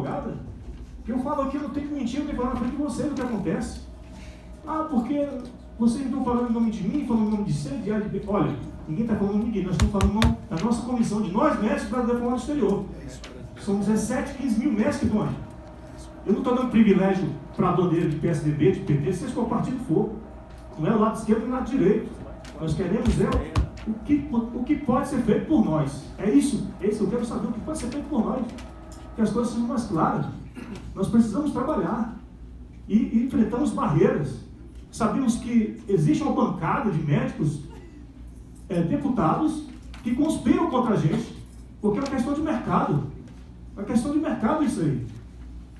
advogada, que eu falo aqui, eu não tenho que mentir, eu tenho que falar na frente de vocês o que acontece. Ah, porque vocês não estão falando em nome de mim, falando em nome de C, de A, de B. Olha, ninguém está falando em ninguém, nós estamos falando em nome da nossa comissão, de nós médicos brasileiros no exterior. São 17, 15 mil médicos que estão aí. Eu não estou dando privilégio para a bandeira de PSDB, de PT, seja qual partido for. Não é o lado esquerdo nem o lado direito. Nós queremos o que pode ser feito por nós. É isso eu quero saber, o que pode ser feito por nós. Que as coisas sejam mais claras. Nós precisamos trabalhar. E enfrentamos barreiras. Sabemos que existe uma bancada de médicos, deputados, que conspiram contra a gente, porque é uma questão de mercado. É uma questão de mercado isso aí.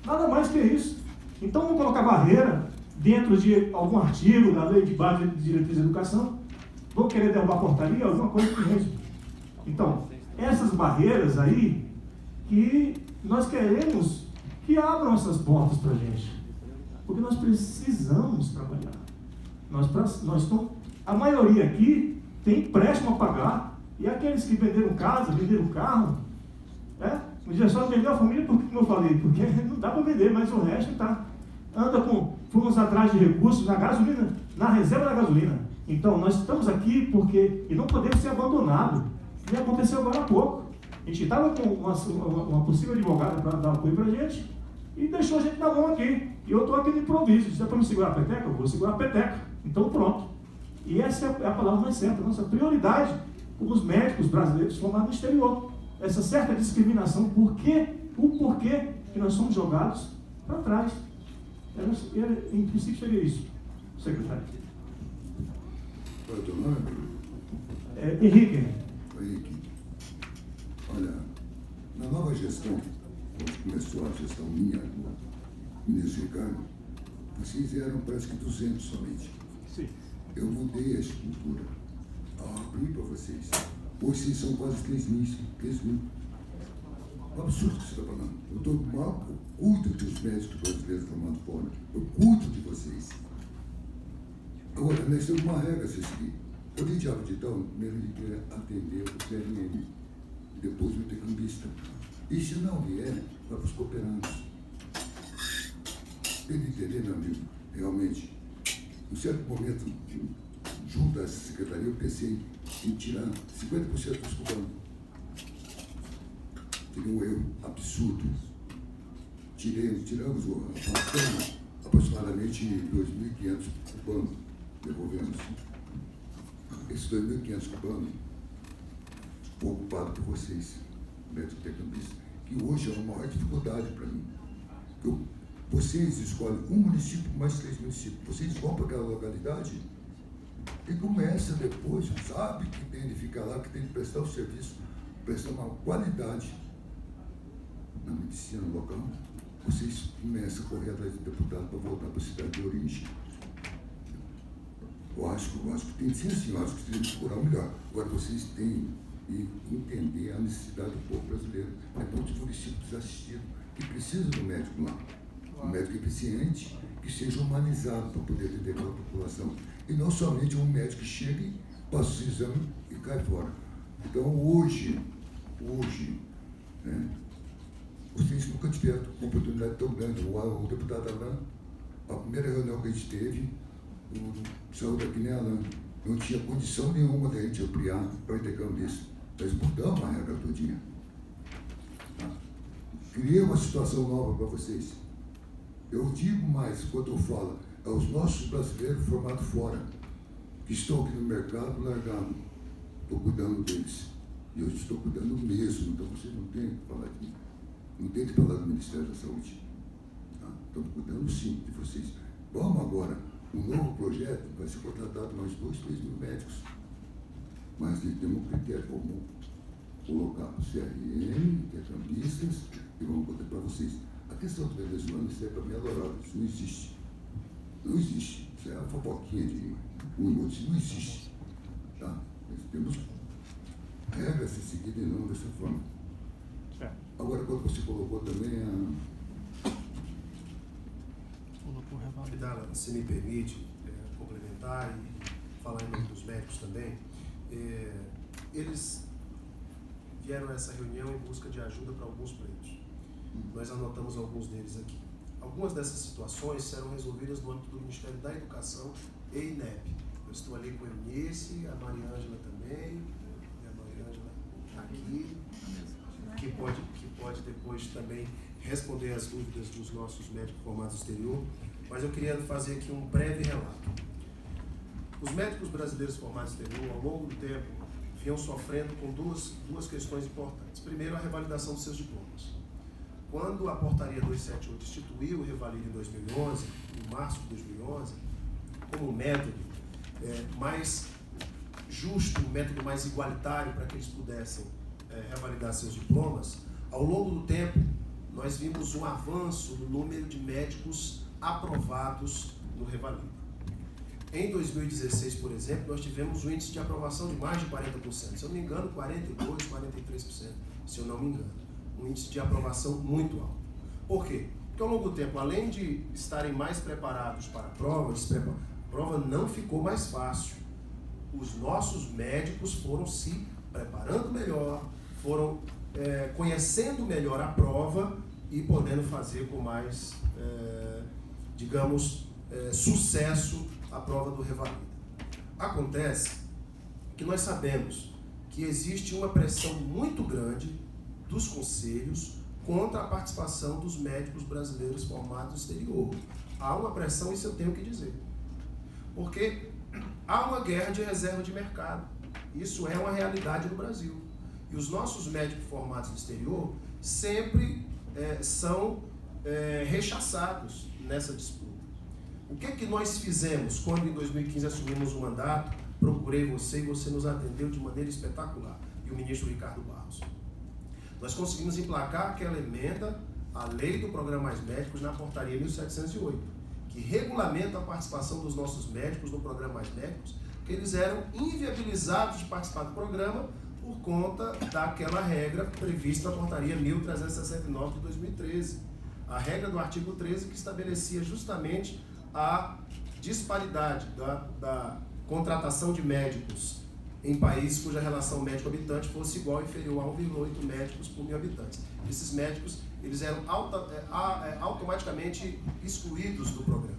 Nada mais que isso. Então vamos colocar barreira dentro de algum artigo da lei de base de diretriz de educação. Vão querer derrubar a portaria, alguma coisa que mesmo. Então, essas barreiras aí, que nós queremos que abram essas portas para a gente. Porque nós precisamos trabalhar. Nós estamos, a maioria aqui tem empréstimo a pagar. E aqueles que venderam casa, venderam carro, o dia só vendeu a família, porque, como eu falei, porque não dá para vender, mas o resto fomos atrás de recursos na gasolina, na reserva da gasolina. Então, nós estamos aqui porque, e não podemos ser abandonados. E aconteceu agora há pouco. A gente estava com uma possível advogada para dar apoio para a gente, e deixou a gente na mão aqui. E eu estou aqui no improviso. Se é para me segurar a peteca, eu vou segurar a peteca. Então, pronto. E essa é a palavra mais certa. Nossa prioridade, os médicos brasileiros formados no exterior. Essa certa discriminação, o porquê que nós somos jogados para trás. Em princípio seria isso, secretário. Qual é o teu nome? Henrique. Henrique. Olha, na nova gestão, quando começou a gestão minha, do ministro Ricardo, vocês eram parece que 200 somente. Sim. Eu mudei a estrutura, abri para vocês. Hoje vocês são quase 3 mil. É um absurdo que você está falando. Eu cuido dos médicos brasileiros formados fora. Eu cuido de vocês. Agora, nós temos uma regra a se seguir. O diabo de tal, primeiro ele quer atender o PRM, depois o intercambista. E se não vier, vai para os cooperantes. Tem que entender, meu amigo, realmente. Em certo momento, junto a essa secretaria, eu pensei em tirar 50% dos cubanos. Seria um erro absurdo. Tiramos aproximadamente 2.500 cubanos, devolvemos. Esses 2.500 cubanos foram ocupados por vocês, médicos intercambistas, que hoje é uma maior dificuldade para mim. Vocês escolhem um município mais 3 municípios. Vocês vão para aquela localidade e começa depois, sabe que tem de ficar lá, que tem de prestar o serviço, prestar uma qualidade na medicina local. Vocês começam a correr atrás do deputado para voltar para a cidade de origem. Eu acho que tem que ser assim, eu acho que tem que procurar o melhor. Agora vocês têm que entender a necessidade do povo brasileiro. É muitos municípios desassistidos que precisam do médico lá. Um médico eficiente, que seja humanizado para poder atender aquela população. E não somente um médico que chegue, passa os exames e cai fora. Então hoje, né, vocês nunca tiveram uma oportunidade tão grande. O deputado Alain, a primeira reunião que a gente teve, saiu daqui, né, Alain? Não tinha condição nenhuma da gente ampliar para intercâmbio isso. Nós mudamos a regra todinha. Tá? Criei uma situação nova para vocês. Eu digo mais, quando eu falo, é os nossos brasileiros formados fora, que estão aqui no mercado largado. Estou cuidando deles. E eu estou cuidando mesmo, então vocês não têm que falar de mim. Não tem que falar do Ministério da Saúde. Tá? Estamos cuidando sim de vocês. Vamos agora, um novo projeto, vai ser contratado mais 2, 3 mil médicos. Mas temos um critério, vamos colocar o CRM, intercambistas, e vamos contar para vocês. A questão do venezuelano, isso é para mim adorável, isso não existe. Não existe. Isso é uma fofoquinha de isso não existe. Tá? Nós temos regras a ser seguidas e não dessa forma. Agora, quando você colocou também Vidala, se me permite complementar e falar em nome dos médicos também, eles vieram a essa reunião em busca de ajuda para alguns pleitos. Nós anotamos alguns deles aqui. Algumas dessas situações serão resolvidas no âmbito do Ministério da Educação e INEP. Eu estou ali com a Eunice, a Maria Ângela também, e a Maria Ângela aqui, que pode depois também responder as dúvidas dos nossos médicos formados no exterior. Mas eu queria fazer aqui um breve relato. Os médicos brasileiros formados no exterior, ao longo do tempo, vinham sofrendo com duas questões importantes. Primeiro, a revalidação dos seus diplomas. Quando a portaria 278 instituiu o revalida em 2011, em março de 2011, como um método mais justo, um método mais igualitário para que eles pudessem revalidar seus diplomas, ao longo do tempo, nós vimos um avanço no número de médicos aprovados no revalida. Em 2016, por exemplo, nós tivemos um índice de aprovação de mais de 40%. Se eu não me engano, 42%, 43%, se eu não me engano. Um índice de aprovação muito alto. Por quê? Porque ao longo do tempo, além de estarem mais preparados para a prova, a prova não ficou mais fácil. Os nossos médicos foram se preparando melhor, foram conhecendo melhor a prova e podendo fazer com mais, sucesso a prova do revalida. Acontece que nós sabemos que existe uma pressão muito grande dos conselhos contra a participação dos médicos brasileiros formados no exterior. Há uma pressão, isso eu tenho que dizer. Porque há uma guerra de reserva de mercado. Isso é uma realidade no Brasil. E os nossos médicos formados no exterior sempre são rechaçados nessa disputa. O que nós fizemos quando em 2015 assumimos o mandato? Procurei você e você nos atendeu de maneira espetacular. E o ministro Ricardo Barros. Nós conseguimos emplacar aquela emenda à lei do Programa Mais Médicos na portaria 1708, que regulamenta a participação dos nossos médicos no Programa Mais Médicos, porque eles eram inviabilizados de participar do programa por conta daquela regra prevista na portaria 1369 de 2013. A regra do artigo 13 que estabelecia justamente a disparidade da contratação de médicos em países cuja relação médico-habitante fosse igual ou inferior a 1,8 médicos por 1.000 habitantes. Esses médicos eles eram automaticamente excluídos do programa.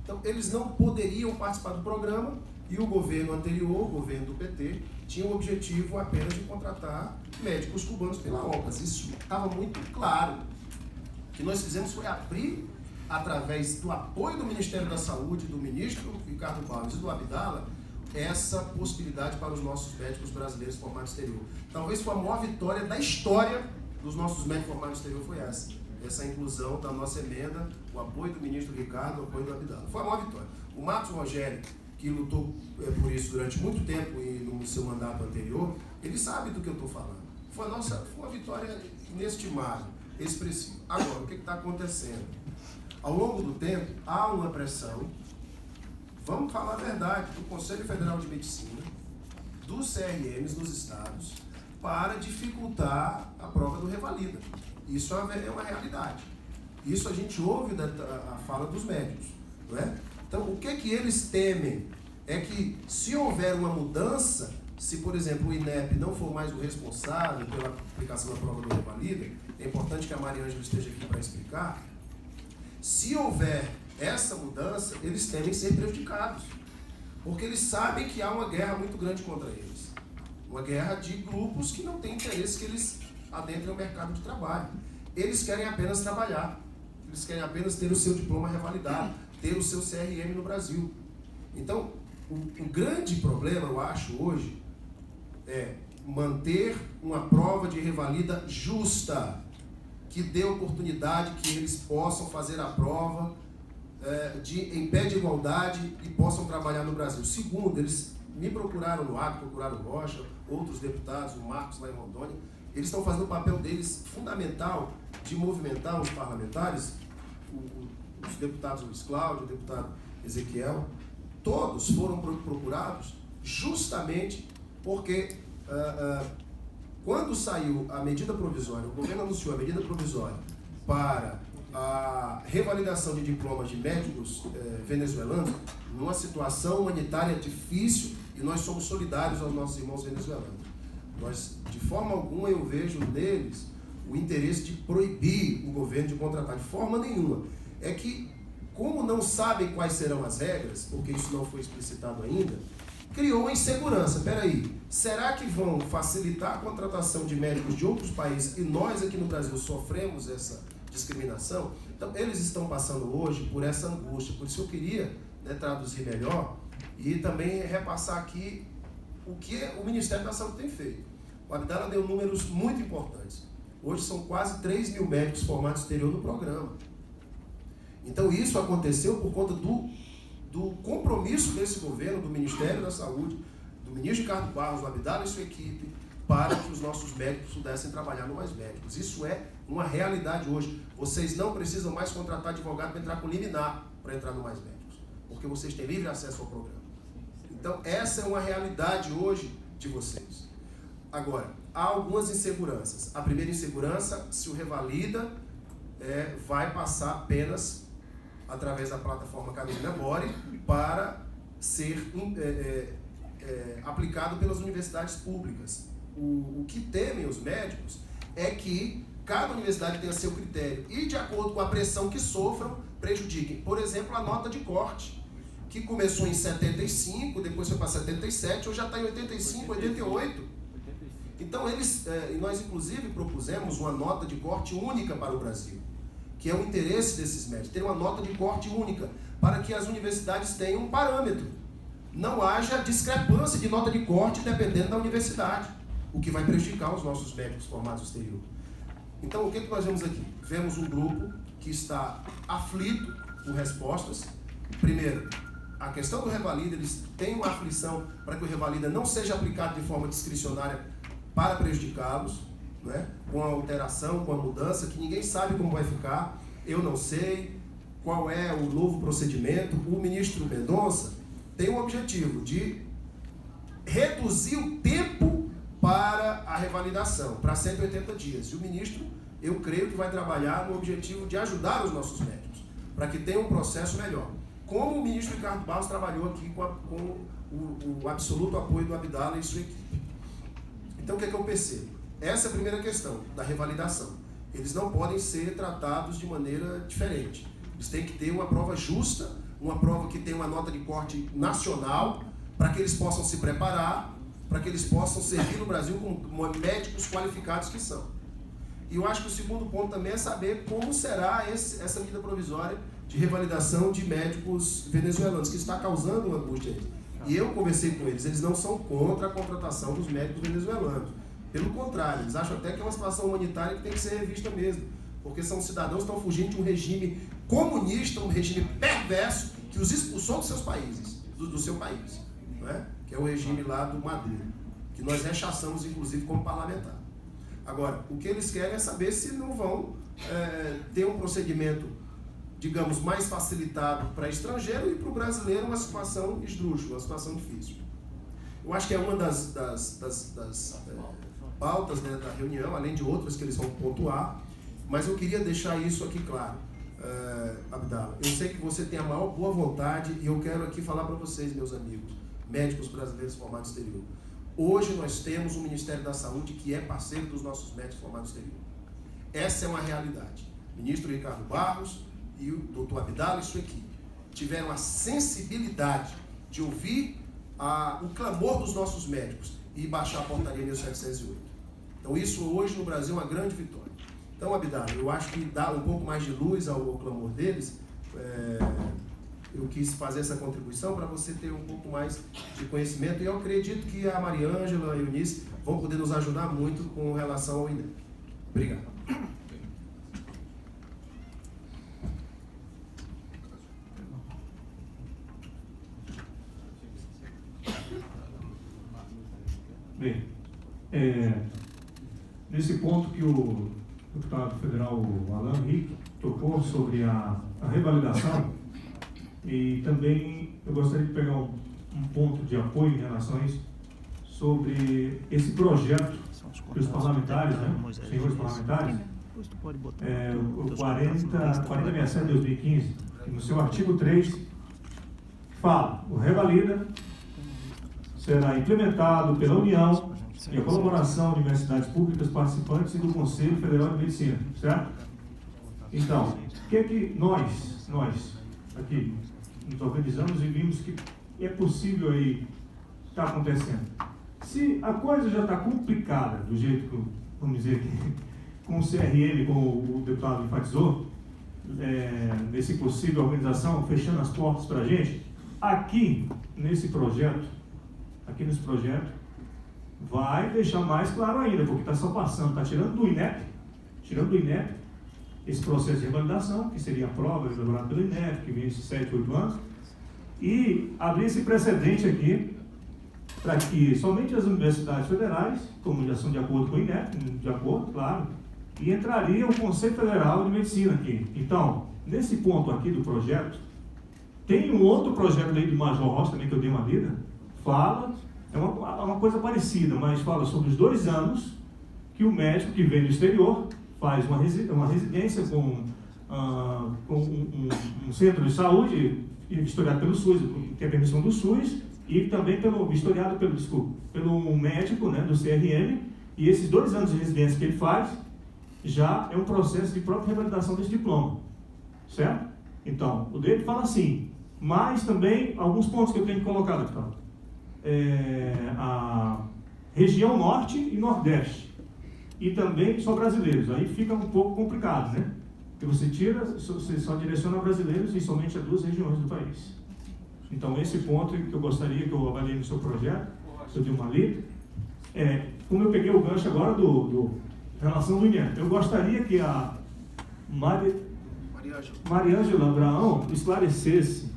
Então, eles não poderiam participar do programa e o governo anterior, o governo do PT, tinha o objetivo apenas de contratar médicos cubanos pela OPAS. Isso estava muito claro. O que nós fizemos foi abrir, através do apoio do Ministério da Saúde, do ministro Ricardo Barros e do Abdala, essa possibilidade para os nossos médicos brasileiros formados no exterior. Talvez foi a maior vitória da história dos nossos médicos formados no exterior, foi essa inclusão da nossa emenda, o apoio do ministro Ricardo, o apoio do Abdala. Foi a maior vitória. O Marcos Rogério, que lutou por isso durante muito tempo e no seu mandato anterior, ele sabe do que eu estou falando. Foi uma vitória inestimável, expressiva. Agora, o que está acontecendo? Ao longo do tempo, há uma pressão, vamos falar a verdade, do Conselho Federal de Medicina, dos CRMs nos estados, para dificultar a prova do revalida. Isso é uma realidade. Isso a gente ouve a fala dos médicos, não é? Então, o que eles temem é que, se houver uma mudança, se, por exemplo, o INEP não for mais o responsável pela aplicação da prova do revalida, é importante que a Maria Ângela esteja aqui para explicar, se houver essa mudança, eles temem ser prejudicados, porque eles sabem que há uma guerra muito grande contra eles. Uma guerra de grupos que não têm interesse que eles adentrem o mercado de trabalho. Eles querem apenas trabalhar, eles querem apenas ter o seu diploma revalidado, ter o seu CRM no Brasil. Então, o grande problema, eu acho, hoje, é manter uma prova de revalida justa, que dê oportunidade que eles possam fazer a prova em pé de igualdade e possam trabalhar no Brasil. Segundo, eles me procuraram no Acre, procuraram o Rocha, outros deputados, o Marcos lá em Rondônia, eles estão fazendo o papel deles fundamental de movimentar os parlamentares, os deputados Luiz Cláudio, o deputado Ezequiel, todos foram procurados justamente porque quando saiu a medida provisória, o governo anunciou a medida provisória para a revalidação de diplomas de médicos venezuelanos, numa situação humanitária difícil, e nós somos solidários aos nossos irmãos venezuelanos. De forma alguma, eu vejo neles o interesse de proibir o governo de contratar de forma nenhuma. É que, como não sabem quais serão as regras, porque isso não foi explicitado ainda, criou uma insegurança. Peraí, será que vão facilitar a contratação de médicos de outros países e nós aqui no Brasil sofremos essa discriminação? Então, eles estão passando hoje por essa angústia. Por isso eu queria, né, traduzir melhor e também repassar aqui o que o Ministério da Saúde tem feito. O Abdala deu números muito importantes. Hoje são quase 3 mil médicos formados no exterior do programa. Então isso aconteceu por conta do compromisso desse governo, do Ministério da Saúde, do ministro Ricardo Barros, do Abdala e sua equipe, para que os nossos médicos pudessem trabalhar no Mais Médicos. Isso é uma realidade hoje. Vocês não precisam mais contratar advogado para entrar com liminar para entrar no Mais Médicos, porque vocês têm livre acesso ao programa. Então essa é uma realidade hoje de vocês. Agora, há algumas inseguranças. A primeira insegurança, se o Revalida vai passar apenas através da plataforma Carolina Mori para ser aplicado pelas universidades públicas. O que temem os médicos é que cada universidade tenha seu critério e, de acordo com a pressão que sofram, prejudiquem. Por exemplo, a nota de corte, que começou em 75, depois foi para 77, hoje já está em 85, 88. Então, nós inclusive propusemos uma nota de corte única para o Brasil, que é o interesse desses médicos, ter uma nota de corte única, para que as universidades tenham um parâmetro. Não haja discrepância de nota de corte dependendo da universidade, o que vai prejudicar os nossos médicos formados no exterior. Então, o que nós vemos aqui? Vemos um grupo que está aflito por respostas. Primeiro, a questão do Revalida, eles têm uma aflição para que o Revalida não seja aplicado de forma discricionária para prejudicá-los, né? Com a alteração, com a mudança, que ninguém sabe como vai ficar, eu não sei qual é o novo procedimento. O ministro Mendonça tem o objetivo de reduzir o tempo para a revalidação, para 180 dias. E o ministro, eu creio que vai trabalhar no objetivo de ajudar os nossos médicos, para que tenha um processo melhor. Como o ministro Ricardo Barros trabalhou aqui com o absoluto apoio do Abdala e sua equipe. Então, o que é que eu percebo? Essa é a primeira questão, da revalidação. Eles não podem ser tratados de maneira diferente. Eles têm que ter uma prova justa, uma prova que tenha uma nota de corte nacional, para que eles possam se preparar, para que eles possam servir no Brasil como médicos qualificados que são. E eu acho que o segundo ponto também é saber como será essa medida provisória de revalidação de médicos venezuelanos, que está causando uma angústia aí. E eu conversei com eles não são contra a contratação dos médicos venezuelanos. Pelo contrário, eles acham até que é uma situação humanitária que tem que ser revista mesmo, porque são cidadãos que estão fugindo de um regime comunista, um regime perverso, que os expulsou dos seus países, do seu país, né? Que é o regime lá do Maduro, que nós rechaçamos, inclusive, como parlamentar. Agora, o que eles querem é saber se não vão ter um procedimento, digamos, mais facilitado para estrangeiro e para o brasileiro uma situação esdrúxula, uma situação difícil. Eu acho que é uma das pautas, né, da reunião, além de outras que eles vão pontuar, mas eu queria deixar isso aqui claro. Abdala, eu sei que você tem a maior boa vontade e eu quero aqui falar para vocês, meus amigos, médicos brasileiros formados no exterior. Hoje nós temos um Ministério da Saúde que é parceiro dos nossos médicos formados no exterior. Essa é uma realidade. O ministro Ricardo Barros e o doutor Abdala e sua equipe tiveram a sensibilidade de ouvir o clamor dos nossos médicos e baixar a portaria 1708. Então isso hoje no Brasil é uma grande vitória. Então, Abdala, eu acho que dá um pouco mais de luz ao clamor deles. Eu quis fazer essa contribuição para você ter um pouco mais de conhecimento, e eu acredito que a Mariângela e o Eunice vão poder nos ajudar muito com relação ao INEP. Obrigado. Bem, nesse ponto que o deputado federal Alan Henrique tocou sobre a revalidação, e também eu gostaria de pegar um ponto de apoio em relação a isso, sobre esse projeto que os parlamentares, né, os senhores parlamentares, o 4067 de 2015, que no seu artigo 3 fala: o revalida será implementado pela União e a colaboração de universidades públicas participantes e do Conselho Federal de Medicina, certo? Então, o que é que nós aqui nos organizamos e vimos que é possível aí estar acontecendo? Se a coisa já está complicada, do jeito que, vamos dizer, com o CRM, como o deputado enfatizou, nesse possível organização, fechando as portas para a gente, aqui nesse projeto, vai deixar mais claro ainda, porque está só passando, está tirando do INEP, esse processo de revalidação, que seria a prova elaborada pelo INEP, que vem esses 7, 8 anos, e abrir esse precedente aqui, para que somente as universidades federais, como já são de acordo com o INEP, de acordo, claro, e entraria o Conselho Federal de Medicina aqui. Então, nesse ponto aqui do projeto, tem um outro projeto aí do Major Rocha também, que eu dei uma lida, fala, é uma coisa parecida, mas fala sobre os 2 anos que o médico que vem do exterior faz uma residência com um centro de saúde historiado pelo SUS, que é permissão do SUS, e também historiado pelo médico, né, do CRM, e esses 2 anos de residência que ele faz, já é um processo de própria revalidação desse diploma, certo? Então, o dele fala assim, mas também alguns pontos que eu tenho que colocar, deputado. A região norte e nordeste, e também só brasileiros, aí fica um pouco complicado, né? Porque você só direciona brasileiros e somente a 2 regiões do país. Então, esse ponto que eu gostaria que eu avaliei no seu projeto, se eu dei uma lida, como eu peguei o gancho agora do relação do INEP, eu gostaria que a Mariângela Abraão esclarecesse,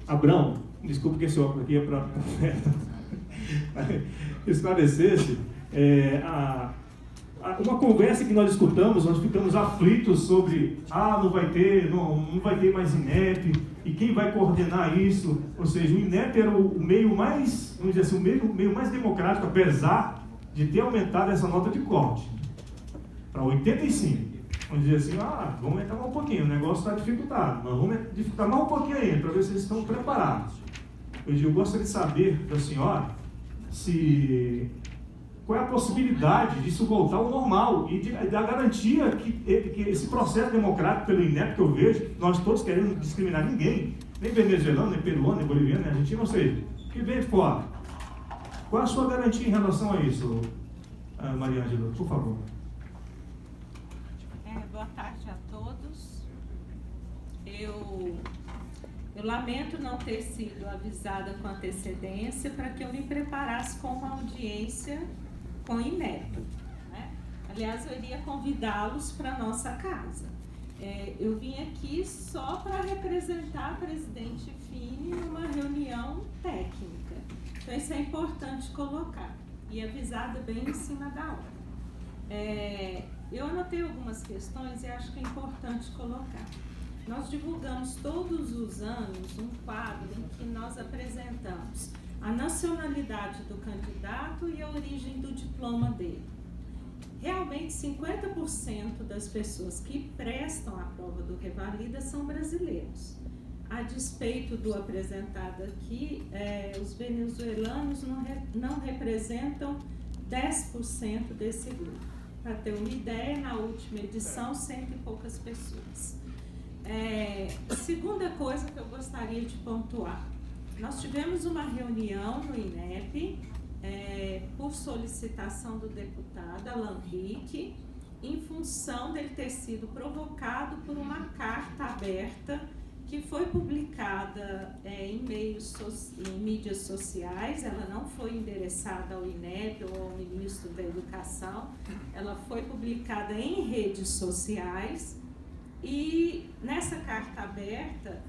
Abrão, desculpa que esse óculos aqui é para esclarecesse uma conversa que nós escutamos, nós ficamos aflitos sobre não vai ter mais INEP, e quem vai coordenar isso? Ou seja, o INEP era o meio mais, vamos dizer assim, o meio mais democrático, apesar de ter aumentado essa nota de corte para 85. Vamos dizer assim, vamos aumentar mais um pouquinho, o negócio está dificultado, mas vamos dificultar mais um pouquinho ainda, para ver se eles estão preparados. Eu gostaria de saber da senhora qual é a possibilidade disso voltar ao normal e da garantia que esse processo democrático pelo INEP que eu vejo, nós todos queremos discriminar ninguém, nem venezuelano, nem peruano, nem boliviano, nem argentino, ou seja, que vem de fora. Qual é a sua garantia em relação a isso, Mariângela, por favor? Boa tarde a todos. Eu lamento não ter sido avisada com antecedência para que eu me preparasse com uma audiência com o INEP, né? Aliás, eu iria convidá-los para a nossa casa. Eu vim aqui só para representar a presidente Fini numa reunião técnica. Então, isso é importante colocar e avisada bem em cima da hora. Eu anotei algumas questões e acho que é importante colocar. Nós divulgamos todos os anos um quadro em que nós apresentamos a nacionalidade do candidato e a origem do diploma dele. Realmente, 50% das pessoas que prestam a prova do Revalida são brasileiros. A despeito do apresentado aqui, os venezuelanos não representam 10% desse grupo. Para ter uma ideia, na última edição, 100 e poucas pessoas. Segunda coisa que eu gostaria de pontuar. Nós tivemos uma reunião no INEP, por solicitação do deputado Alan Rick, em função dele ter sido provocado por uma carta aberta que foi publicada em mídias sociais. Ela não foi endereçada ao INEP ou ao ministro da Educação, ela foi publicada em redes sociais e nessa carta aberta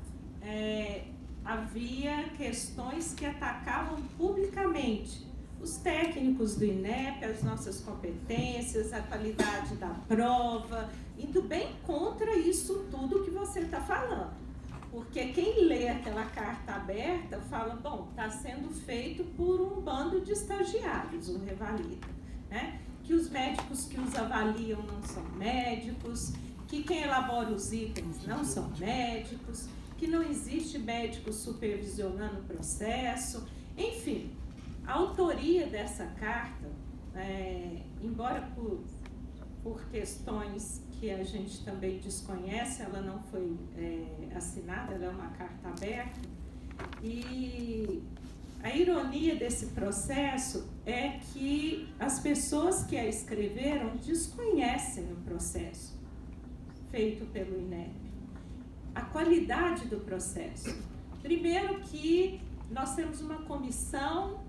havia questões que atacavam publicamente os técnicos do INEP, as nossas competências, a qualidade da prova, indo bem contra isso tudo que você está falando. Porque quem lê aquela carta aberta fala, bom, está sendo feito por um bando de estagiários, um Revalida, né? Que os médicos que os avaliam não são médicos, que quem elabora os itens não são médicos, que não existe médico supervisionando o processo, enfim. A autoria dessa carta, embora por questões que a gente também desconhece, ela não foi assinada, ela é uma carta aberta, e a ironia desse processo é que as pessoas que a escreveram desconhecem o processo feito pelo INEP, a qualidade do processo. Primeiro que nós temos uma comissão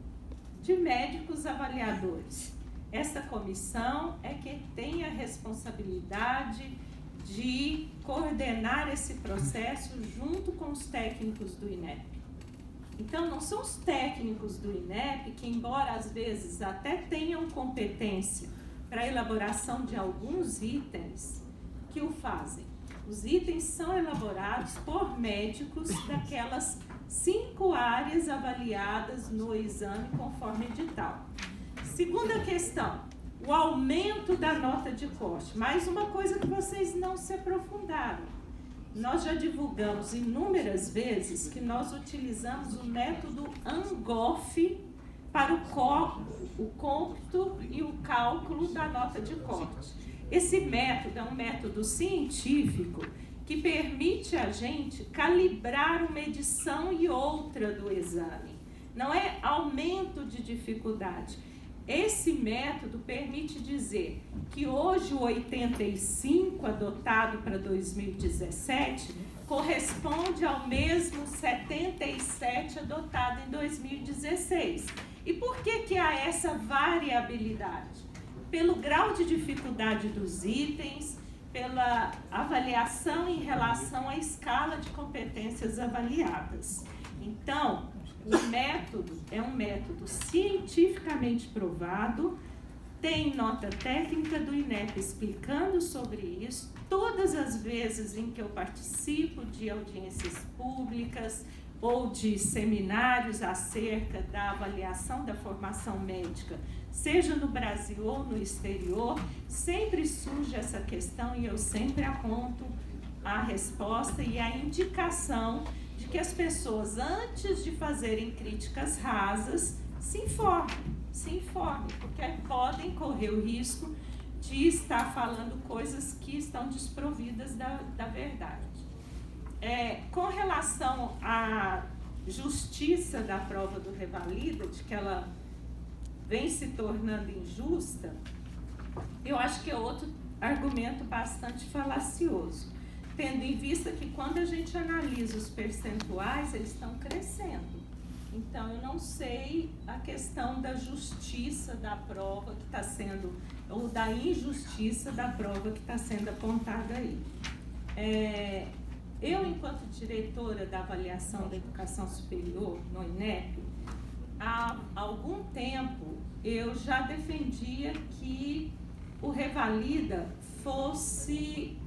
de médicos avaliadores. Essa comissão é que tem a responsabilidade de coordenar esse processo junto com os técnicos do INEP. Então, não são os técnicos do INEP que, embora às vezes até tenham competência para a elaboração de alguns itens, que o fazem. Os itens são elaborados por médicos daquelas 5 áreas avaliadas no exame conforme edital. Segunda questão, o aumento da nota de corte. Mais uma coisa que vocês não se aprofundaram. Nós já divulgamos inúmeras vezes que nós utilizamos o método ANGOF para o cômputo e o cálculo da nota de corte. Esse método é um método científico que permite a gente calibrar uma edição e outra do exame. Não é aumento de dificuldade. Esse método permite dizer que hoje o 85 adotado para 2017 corresponde ao mesmo 77 adotado em 2016. E por que há essa variabilidade? Pelo grau de dificuldade dos itens, pela avaliação em relação à escala de competências avaliadas. Então, o método é um método cientificamente provado, tem nota técnica do INEP explicando sobre isso. Todas as vezes em que eu participo de audiências públicas ou de seminários acerca da avaliação da formação médica, seja no Brasil ou no exterior, sempre surge essa questão e eu sempre aponto a resposta e a indicação de que as pessoas, antes de fazerem críticas rasas, se informem, porque podem correr o risco de estar falando coisas que estão desprovidas da verdade. Com relação à justiça da prova do Revalida, de que ela vem se tornando injusta, eu acho que é outro argumento bastante falacioso, tendo em vista que quando a gente analisa os percentuais, eles estão crescendo. Então, eu não sei a questão da justiça da prova que está sendo, ou da injustiça da prova que está sendo apontada aí. Eu, enquanto diretora da avaliação da educação superior no INEP, há algum tempo eu já defendia que o Revalida fosse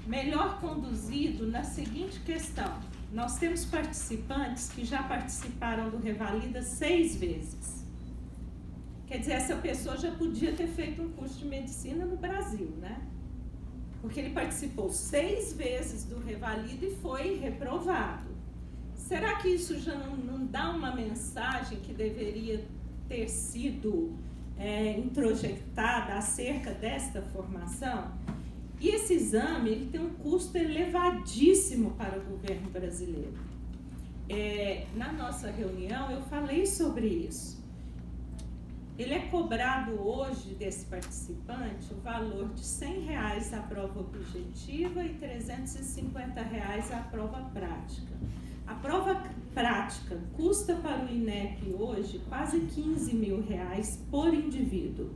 melhor conduzido na seguinte questão. Nós temos participantes que já participaram do Revalida 6 vezes. Quer dizer, essa pessoa já podia ter feito um curso de medicina no Brasil, né? Porque ele participou 6 vezes do Revalida e foi reprovado. Será que isso já não dá uma mensagem que deveria ter sido introjetada acerca desta formação? E esse exame ele tem um custo elevadíssimo para o governo brasileiro. Na nossa reunião eu falei sobre isso. Ele é cobrado hoje desse participante o valor de R$100 a prova objetiva e R$350 a prova prática. A prova prática custa para o INEP hoje quase R$15 mil por indivíduo.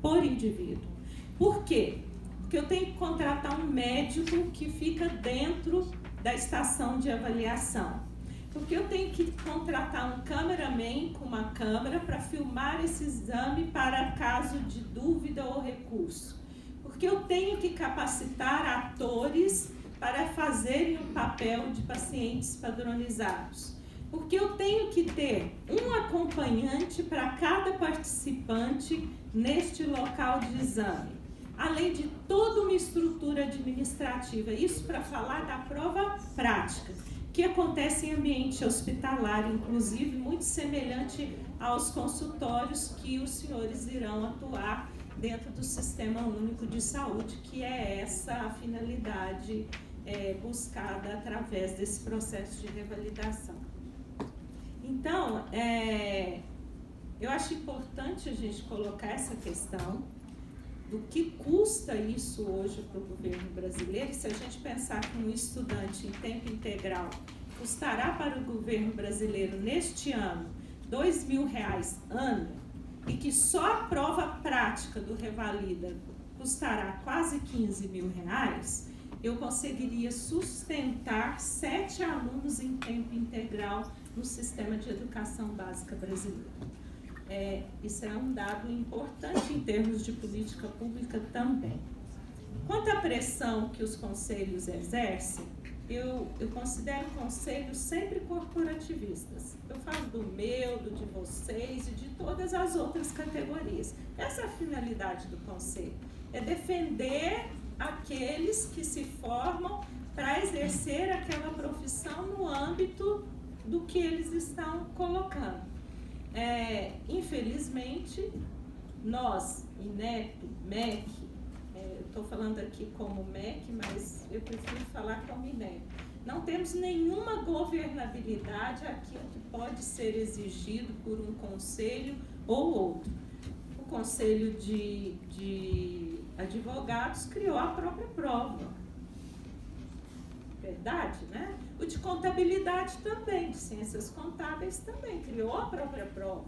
Por indivíduo. Por quê? Porque eu tenho que contratar um médico que fica dentro da estação de avaliação. Porque eu tenho que contratar um cameraman com uma câmera para filmar esse exame para caso de dúvida ou recurso. Porque eu tenho que capacitar atores para fazerem o papel de pacientes padronizados. Porque eu tenho que ter um acompanhante para cada participante neste local de exame. além de toda uma estrutura administrativa. Isso para falar da prova prática, que acontece em ambiente hospitalar, inclusive muito semelhante aos consultórios que os senhores irão atuar dentro do Sistema Único de Saúde, que é essa a finalidade buscada através desse processo de revalidação. Então, eu acho importante a gente colocar essa questão do que custa isso hoje para o governo brasileiro. Se a gente pensar que um estudante em tempo integral custará para o governo brasileiro neste ano R$2.000 ano, e que só a prova prática do Revalida custará quase R$15.000, eu conseguiria sustentar 7 alunos em tempo integral no sistema de educação básica brasileiro. Isso é um dado importante em termos de política pública também. Quanto à pressão que os conselhos exercem, eu considero conselhos sempre corporativistas. Eu falo do meu, do de vocês e de todas as outras categorias. Essa é a finalidade do conselho, é defender aqueles que se formam para exercer aquela profissão no âmbito do que eles estão colocando. Infelizmente, nós, INEP, MEC, estou falando aqui como MEC, mas eu prefiro falar como INEP, não temos nenhuma governabilidade àquilo que pode ser exigido por um conselho ou outro. O Conselho de Advogados criou a própria prova. Verdade, né? O de contabilidade também, de ciências contábeis também, criou a própria prova.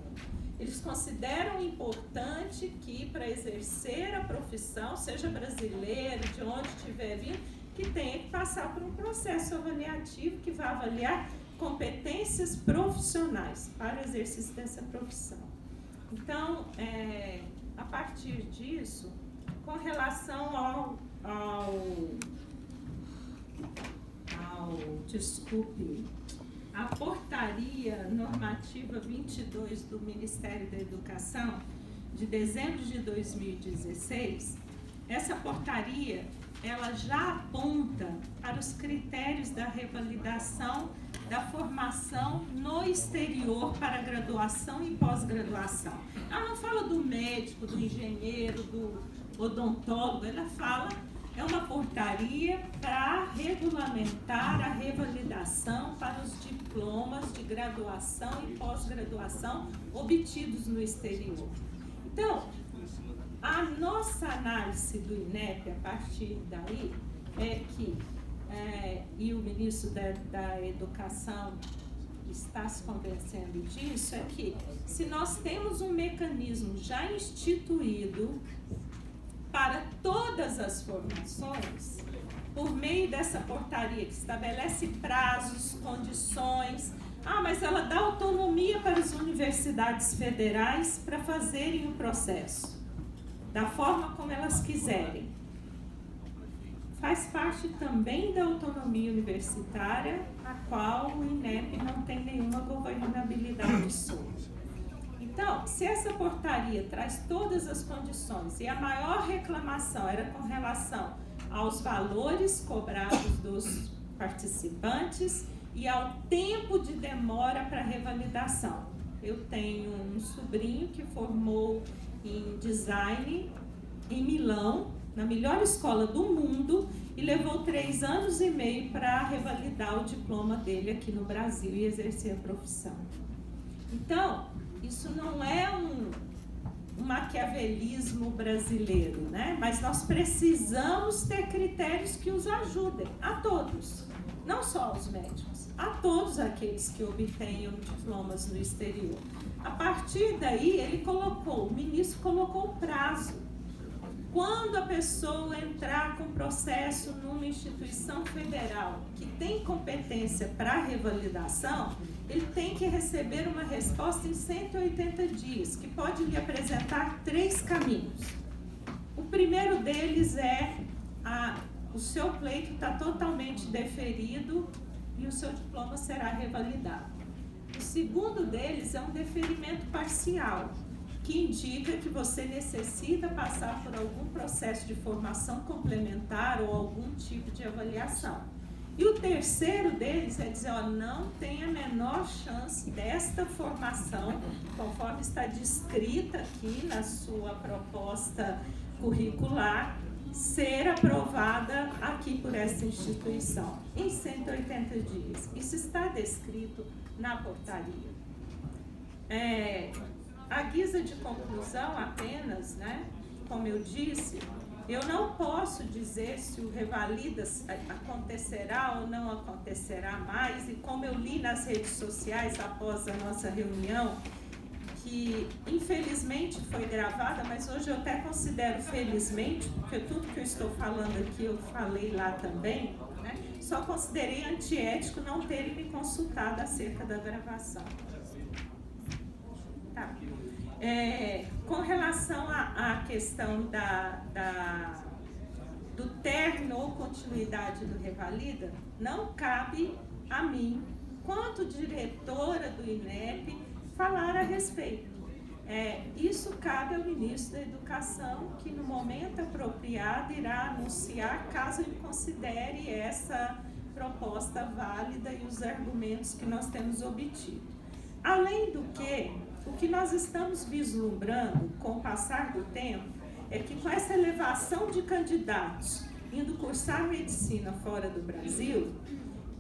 Eles consideram importante que, para exercer a profissão, seja brasileiro, de onde estiver vindo, que tenha que passar por um processo avaliativo que vai avaliar competências profissionais para o exercício dessa profissão. Então, a partir disso, com relação a portaria normativa 22 do Ministério da Educação, de dezembro de 2016, essa portaria, ela já aponta para os critérios da revalidação da formação no exterior para graduação e pós-graduação. Ela não fala do médico, do engenheiro, do odontólogo, ela fala, é uma portaria para regulamentar a revalidação para os diplomas de graduação e pós-graduação obtidos no exterior. Então, a nossa análise do INEP, a partir daí, é que, e o ministro da Educação está se convencendo disso, é que se nós temos um mecanismo já instituído para todas as formações, por meio dessa portaria que estabelece prazos, condições, mas ela dá autonomia para as universidades federais para fazerem o processo da forma como elas quiserem. Faz parte também da autonomia universitária, a qual o INEP não tem nenhuma governabilidade sobre. Então, se essa portaria traz todas as condições e a maior reclamação era com relação aos valores cobrados dos participantes e ao tempo de demora para revalidação. Eu tenho um sobrinho que formou em design em Milão, na melhor escola do mundo, e levou 3 anos e meio para revalidar o diploma dele aqui no Brasil e exercer a profissão. Então, isso não é um maquiavelismo brasileiro, né? Mas nós precisamos ter critérios que os ajudem a todos, não só aos médicos, a todos aqueles que obtenham diplomas no exterior. A partir daí, o ministro colocou o prazo. Quando a pessoa entrar com processo numa instituição federal que tem competência para revalidação, ele tem que receber uma resposta em 180 dias, que pode lhe apresentar 3 caminhos. O primeiro deles é o seu pleito está totalmente deferido e o seu diploma será revalidado. O segundo deles é um deferimento parcial, que indica que você necessita passar por algum processo de formação complementar ou algum tipo de avaliação. E o terceiro deles é dizer, ó, não tem a menor chance desta formação, conforme está descrita aqui na sua proposta curricular, ser aprovada aqui por essa instituição em 180 dias. Isso está descrito na portaria. A guisa de conclusão apenas, né, como eu disse, eu não posso dizer se o Revalidas acontecerá ou não acontecerá mais, e como eu li nas redes sociais após a nossa reunião, que infelizmente foi gravada, mas hoje eu até considero felizmente, porque tudo que eu estou falando aqui eu falei lá também, né? Só considerei antiético não terem me consultado acerca da gravação. Tá. Com relação à questão do término ou continuidade do Revalida, não cabe a mim, quanto diretora do INEP, falar a respeito. Isso cabe ao ministro da Educação, que no momento apropriado irá anunciar, caso ele considere essa proposta válida e os argumentos que nós temos obtido. Além do que, o que nós estamos vislumbrando com o passar do tempo é que com essa elevação de candidatos indo cursar medicina fora do Brasil,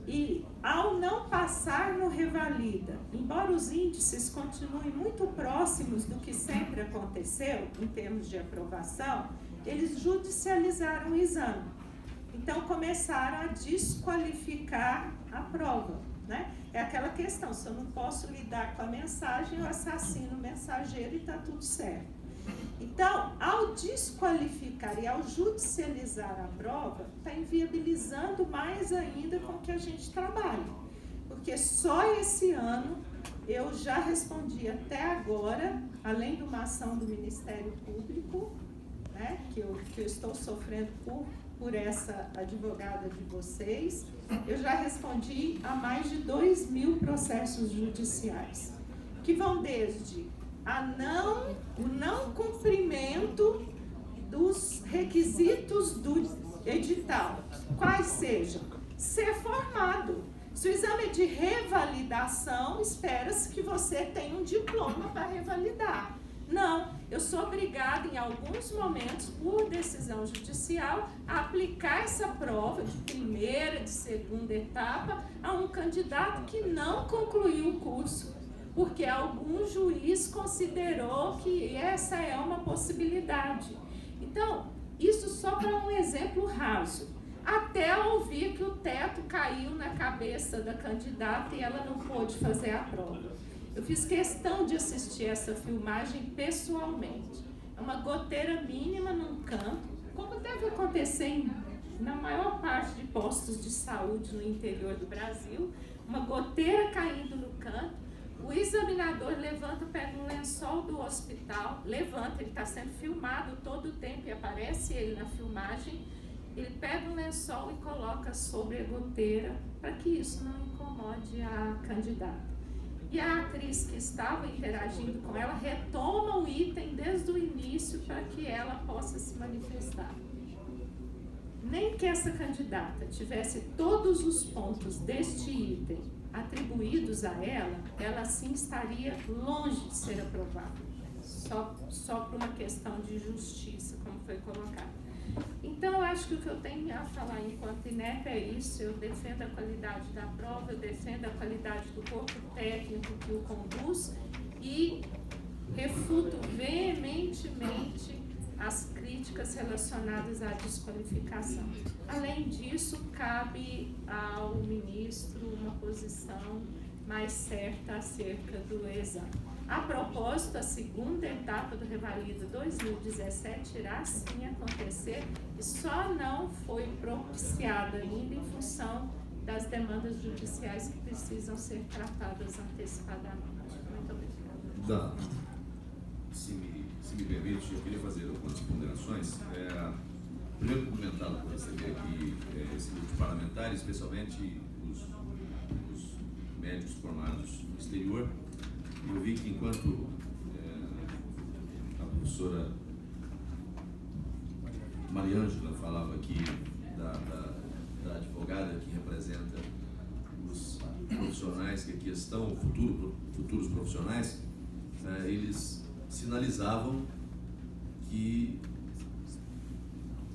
e ao não passar no Revalida, embora os índices continuem muito próximos do que sempre aconteceu em termos de aprovação, eles judicializaram o exame. Então começaram a desqualificar a prova, né? É aquela questão, se eu não posso lidar com a mensagem, eu assassino o mensageiro e está tudo certo. Então, ao desqualificar e ao judicializar a prova, está inviabilizando mais ainda com que a gente trabalhe. Porque só esse ano eu já respondi até agora, além de uma ação do Ministério Público, né, que eu estou sofrendo por essa advogada de vocês, eu já respondi a mais de 2.000 processos judiciais, que vão desde o não cumprimento dos requisitos do edital, quais sejam, ser formado. Se o exame é de revalidação, espera-se que você tenha um diploma para revalidar. Não, eu sou obrigada em alguns momentos, por decisão judicial, a aplicar essa prova de primeira, de segunda etapa a um candidato que não concluiu o curso, porque algum juiz considerou que essa é uma possibilidade. Então, isso só para um exemplo raso. Até ouvir que o teto caiu na cabeça da candidata e ela não pôde fazer a prova. Eu fiz questão de assistir essa filmagem pessoalmente. É uma goteira mínima num canto, como deve acontecer na maior parte de postos de saúde no interior do Brasil, uma goteira caindo no canto. O examinador levanta, pega um lençol do hospital, levanta, ele está sendo filmado todo o tempo e aparece ele na filmagem, ele pega um lençol e coloca sobre a goteira para que isso não incomode a candidata. E a atriz que estava interagindo com ela retoma o item desde o início para que ela possa se manifestar. Nem que essa candidata tivesse todos os pontos deste item atribuídos a ela, ela sim estaria longe de ser aprovada, só por uma questão de justiça, como foi colocado. Então, eu acho que o que eu tenho a falar enquanto INEP é isso. Eu defendo a qualidade da prova, eu defendo a qualidade do corpo técnico que o conduz e refuto veementemente as críticas relacionadas à desqualificação. Além disso, cabe ao ministro uma posição mais certa acerca do exame. A propósito, a segunda etapa do Revalida 2017 irá sim acontecer e só não foi propiciada ainda em função das demandas judiciais que precisam ser tratadas antecipadamente. Muito obrigada. Se me permite, eu queria fazer algumas ponderações. Primeiro, cumprimentá-lo por receber aqui esse grupo de parlamentares, especialmente os médicos formados no exterior. Eu vi que enquanto professora Mariângela falava aqui da advogada que representa os profissionais que aqui estão, futuros profissionais, eles sinalizavam que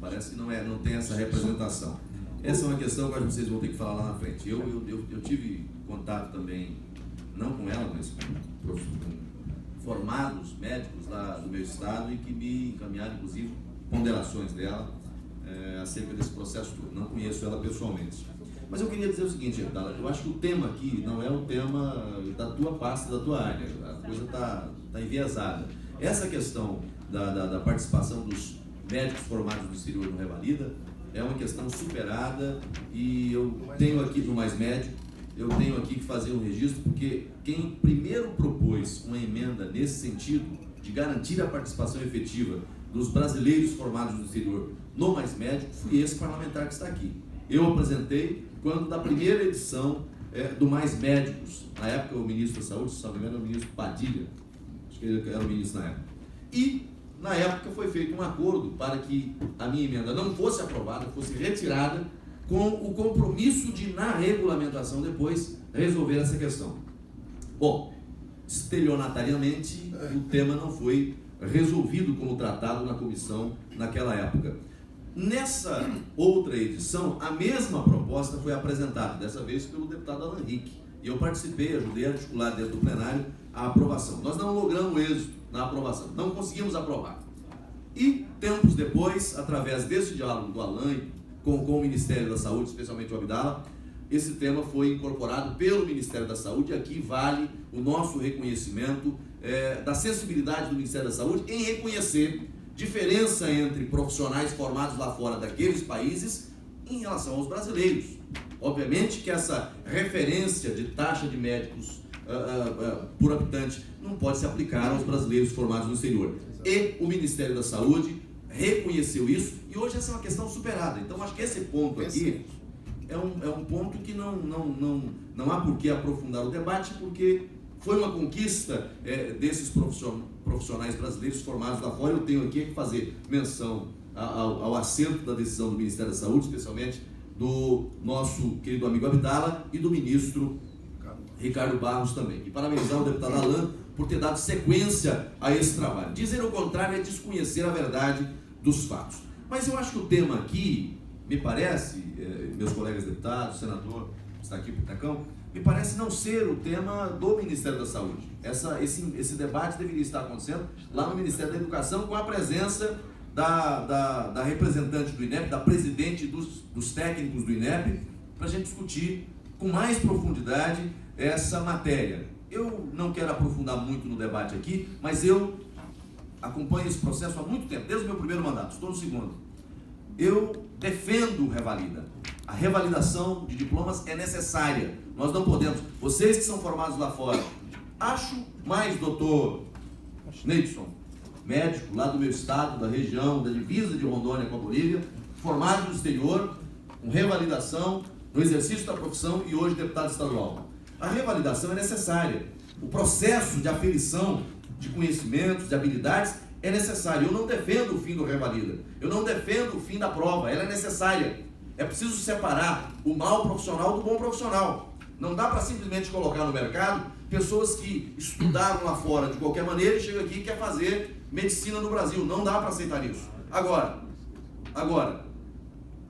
parece que não tem essa representação. Essa é uma questão que vocês vão ter que falar lá na frente. Eu tive contato também, não com ela, mas com formados médicos lá do meu estado e que me encaminharam, inclusive, ponderações dela acerca desse processo todo. Não conheço ela pessoalmente. Mas eu queria dizer o seguinte, Abdala, eu acho que o tema aqui não é o tema da tua pasta, da tua área. A coisa está enviesada. Essa questão da participação dos médicos formados no exterior no Revalida é uma questão superada e eu tenho aqui no Mais Médico, eu tenho aqui que fazer um registro, porque quem primeiro propôs uma emenda nesse sentido, de garantir a participação efetiva dos brasileiros formados no exterior no Mais Médico, foi esse parlamentar que está aqui. Eu apresentei quando da primeira edição do Mais Médicos, na época o ministro da Saúde, se não me engano, era o ministro Padilha, acho que ele era o ministro na época. E, na época, foi feito um acordo para que a minha emenda não fosse aprovada, fosse retirada, com o compromisso de, na regulamentação depois, resolver essa questão. Bom, estelionatariamente, o tema não foi resolvido como tratado na comissão naquela época. Nessa outra edição, a mesma proposta foi apresentada, dessa vez pelo deputado Alan Rick. E eu participei, ajudei a articular dentro do plenário a aprovação. Nós não logramos êxito na aprovação, não conseguimos aprovar. E, tempos depois, através desse diálogo do Alan com o Ministério da Saúde, especialmente o Abdala, esse tema foi incorporado pelo Ministério da Saúde, e aqui vale o nosso reconhecimento da sensibilidade do Ministério da Saúde em reconhecer diferença entre profissionais formados lá fora daqueles países em relação aos brasileiros. Obviamente que essa referência de taxa de médicos por habitante não pode se aplicar aos brasileiros formados no exterior. E o Ministério da Saúde reconheceu isso e hoje essa é uma questão superada. Então acho que esse ponto aqui é um ponto que não há por que aprofundar o debate, porque foi uma conquista desses profissionais brasileiros formados lá fora. Eu tenho aqui que fazer menção ao acerto da decisão do Ministério da Saúde, especialmente do nosso querido amigo Abdala e do ministro Ricardo Barros também. E parabenizar o deputado Alan por ter dado sequência a esse trabalho. Dizer o contrário é desconhecer a verdade dos fatos. Mas eu acho que o tema aqui, me parece, meus colegas deputados, senador, está aqui o Pitacão, me parece não ser o tema do Ministério da Saúde. Esse debate deveria estar acontecendo lá no Ministério da Educação, com a presença da representante do INEP, da presidente dos técnicos do INEP, para a gente discutir com mais profundidade essa matéria. Eu não quero aprofundar muito no debate aqui, mas eu acompanho esse processo há muito tempo, desde o meu primeiro mandato, estou no segundo. Eu defendo Revalida. A revalidação de diplomas é necessária. Nós não podemos. Vocês que são formados lá fora, acho mais, doutor Neidson, médico lá do meu estado, da região, da divisa de Rondônia com a Bolívia, formado no exterior, com revalidação, no exercício da profissão e hoje deputado estadual. A revalidação é necessária. O processo de aferição de conhecimentos, de habilidades, é necessário. Eu não defendo o fim do Revalida. Eu não defendo o fim da prova. Ela é necessária. É preciso separar o mau profissional do bom profissional. Não dá para simplesmente colocar no mercado pessoas que estudaram lá fora de qualquer maneira e chegam aqui e querem fazer medicina no Brasil. Não dá para aceitar isso. Agora,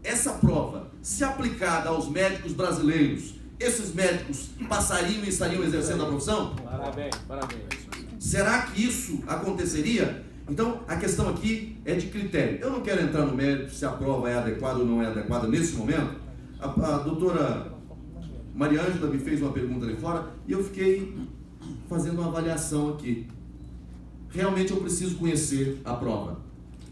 essa prova, se aplicada aos médicos brasileiros, esses médicos passariam e estariam exercendo a profissão? Parabéns. Será que isso aconteceria? Então, a questão aqui é de critério. Eu não quero entrar no mérito se a prova é adequada ou não é adequada nesse momento. A doutora Mariângela me fez uma pergunta ali fora e eu fiquei fazendo uma avaliação aqui. Realmente eu preciso conhecer a prova.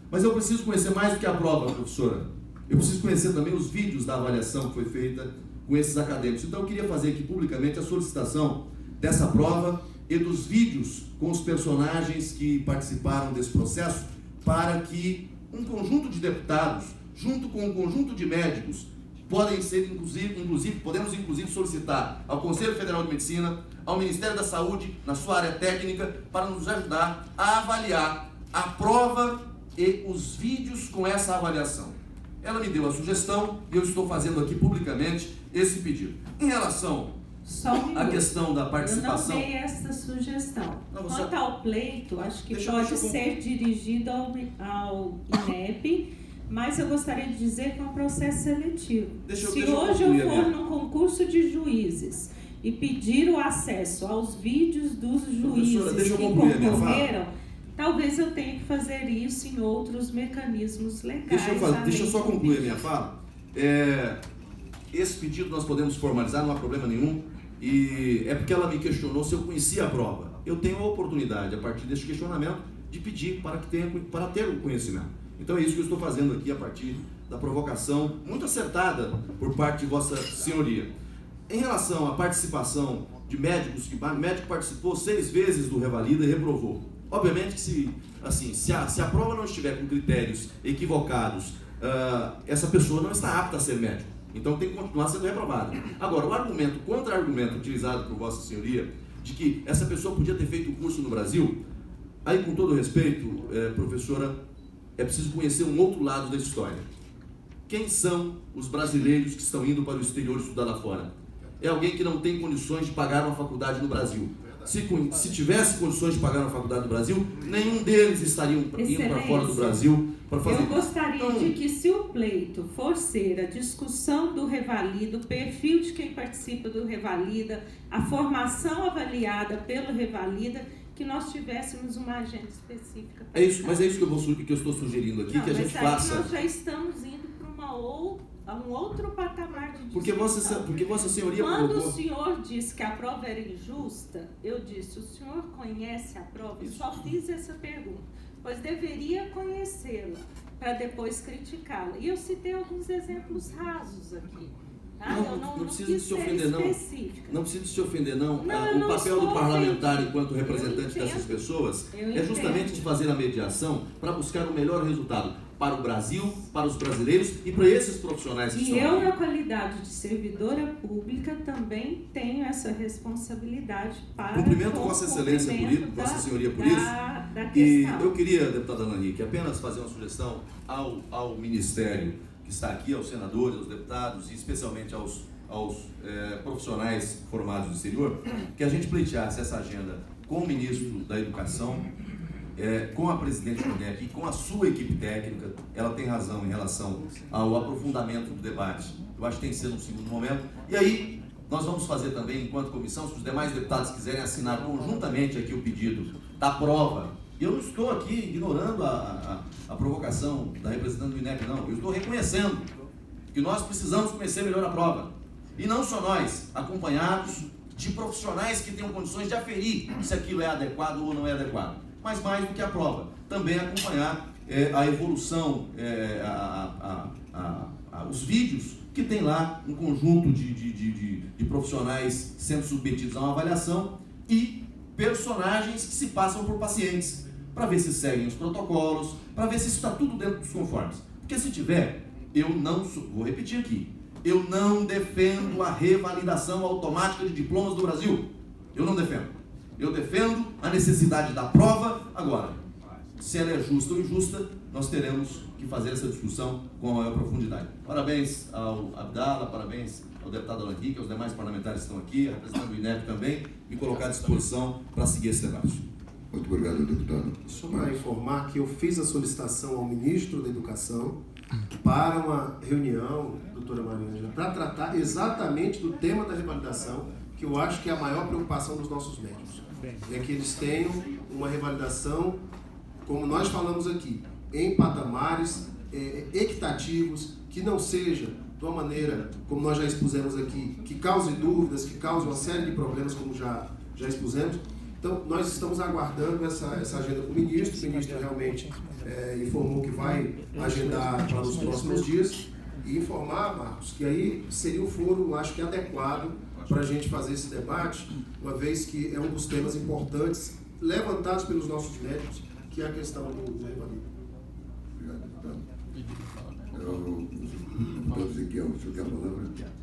Mas eu preciso conhecer mais do que a prova, professora. Eu preciso conhecer também os vídeos da avaliação que foi feita com esses acadêmicos. Então eu queria fazer aqui publicamente a solicitação dessa prova e dos vídeos com os personagens que participaram desse processo, para que um conjunto de deputados, junto com um conjunto de médicos, podemos inclusive solicitar ao Conselho Federal de Medicina, ao Ministério da Saúde, na sua área técnica, para nos ajudar a avaliar a prova e os vídeos com essa avaliação. Ela me deu a sugestão e eu estou fazendo aqui publicamente esse pedido. Em relação à questão da participação... Eu não dei essa sugestão. Não, você... Quanto ao pleito, acho que deixa pode ser dirigido ao INEP, mas eu gostaria de dizer que é um processo seletivo. Se hoje eu for num concurso de juízes e pedir o acesso aos vídeos dos juízes que concorreram, talvez eu tenha que fazer isso em outros mecanismos legais. Deixa eu só concluir a minha fala. Esse pedido nós podemos formalizar, não há problema nenhum. E é porque ela me questionou se eu conhecia a prova. Eu tenho a oportunidade, a partir desse questionamento, de pedir para ter o conhecimento. Então é isso que eu estou fazendo aqui a partir da provocação muito acertada por parte de Vossa Senhoria. Em relação à participação de médicos, que o médico participou 6 vezes do Revalida e reprovou. Obviamente que se a prova não estiver com critérios equivocados, essa pessoa não está apta a ser médico. Então tem que continuar sendo reprovada. Agora, o contra-argumento utilizado por Vossa Senhoria, de que essa pessoa podia ter feito o curso no Brasil, aí com todo respeito, professora, é preciso conhecer um outro lado da história. Quem são os brasileiros que estão indo para o exterior estudar lá fora? É alguém que não tem condições de pagar uma faculdade no Brasil. Se tivesse condições de pagar uma faculdade no Brasil, nenhum deles estariam indo para fora do Brasil para fazer. Eu gostaria de que, se o pleito for ser a discussão do Revalida, o perfil de quem participa do Revalida, a formação avaliada pelo Revalida, que nós tivéssemos uma agenda específica. É isso, mas é isso que eu estou sugerindo aqui, que a gente faça. Nós já estamos indo para um outro patamar de discussão. Porque Vossa Senhoria Quando o senhor disse que a prova era injusta, eu disse, o senhor conhece a prova? Eu só fiz essa pergunta, pois deveria conhecê-la para depois criticá-la. E eu citei alguns exemplos rasos aqui. Não precisa se ofender, não. Não precisa se ofender, não. O papel do parlamentar, enquanto representante dessas pessoas, é justamente de fazer a mediação para buscar o melhor resultado para o Brasil, para os brasileiros e para esses profissionais que estão aqui. E eu, na qualidade de servidora pública, também tenho essa responsabilidade para cumprimento Vossa Excelência por isso, Vossa Senhoria por isso. Da e eu queria, deputada Ana Henrique, apenas fazer uma sugestão ao Ministério que está aqui, aos senadores, aos deputados e especialmente aos profissionais formados no exterior, que a gente pleiteasse essa agenda com o ministro da Educação, com a presidente do INEP e com a sua equipe técnica. Ela tem razão em relação ao aprofundamento do debate. Eu acho que tem que ser num segundo momento. E aí, nós vamos fazer também, enquanto comissão, se os demais deputados quiserem assinar conjuntamente aqui o pedido da prova. E eu não estou aqui ignorando a provocação da representante do INEP, não. Eu estou reconhecendo que nós precisamos conhecer melhor a prova. E não só nós, acompanhados de profissionais que tenham condições de aferir se aquilo é adequado ou não é adequado. Mas mais do que a prova, também acompanhar a evolução, os vídeos que tem lá um conjunto de profissionais sendo submetidos a uma avaliação e personagens que se passam por pacientes, para ver se seguem os protocolos, para ver se isso está tudo dentro dos conformes. Porque se tiver, vou repetir aqui, eu não defendo a revalidação automática de diplomas do Brasil. Eu não defendo. Eu defendo a necessidade da prova. Agora, se ela é justa ou injusta, nós teremos que fazer essa discussão com a maior profundidade. Parabéns ao Abdala, parabéns ao deputado Alan Henrique, aos demais parlamentares que estão aqui, a representante do INEP também, me colocar à disposição para seguir esse debate. Muito obrigado, deputado. Só para informar que eu fiz a solicitação ao ministro da Educação para uma reunião, doutora Maria Ângela, para tratar exatamente do tema da revalidação, que eu acho que é a maior preocupação dos nossos médicos. É que eles tenham uma revalidação, como nós falamos aqui, em patamares equitativos, que não seja de uma maneira, como nós já expusemos aqui, que cause dúvidas, que cause uma série de problemas, como já expusemos. Então, nós estamos aguardando essa agenda com o ministro realmente informou que vai agendar para os próximos dias, e informar, Marcos, que aí seria o foro, acho que adequado para a gente fazer esse debate, uma vez que é um dos temas importantes levantados pelos nossos médicos, que é a questão do revalida. Obrigado, deputado. Deputado Ezequiel, o senhor quer a palavra?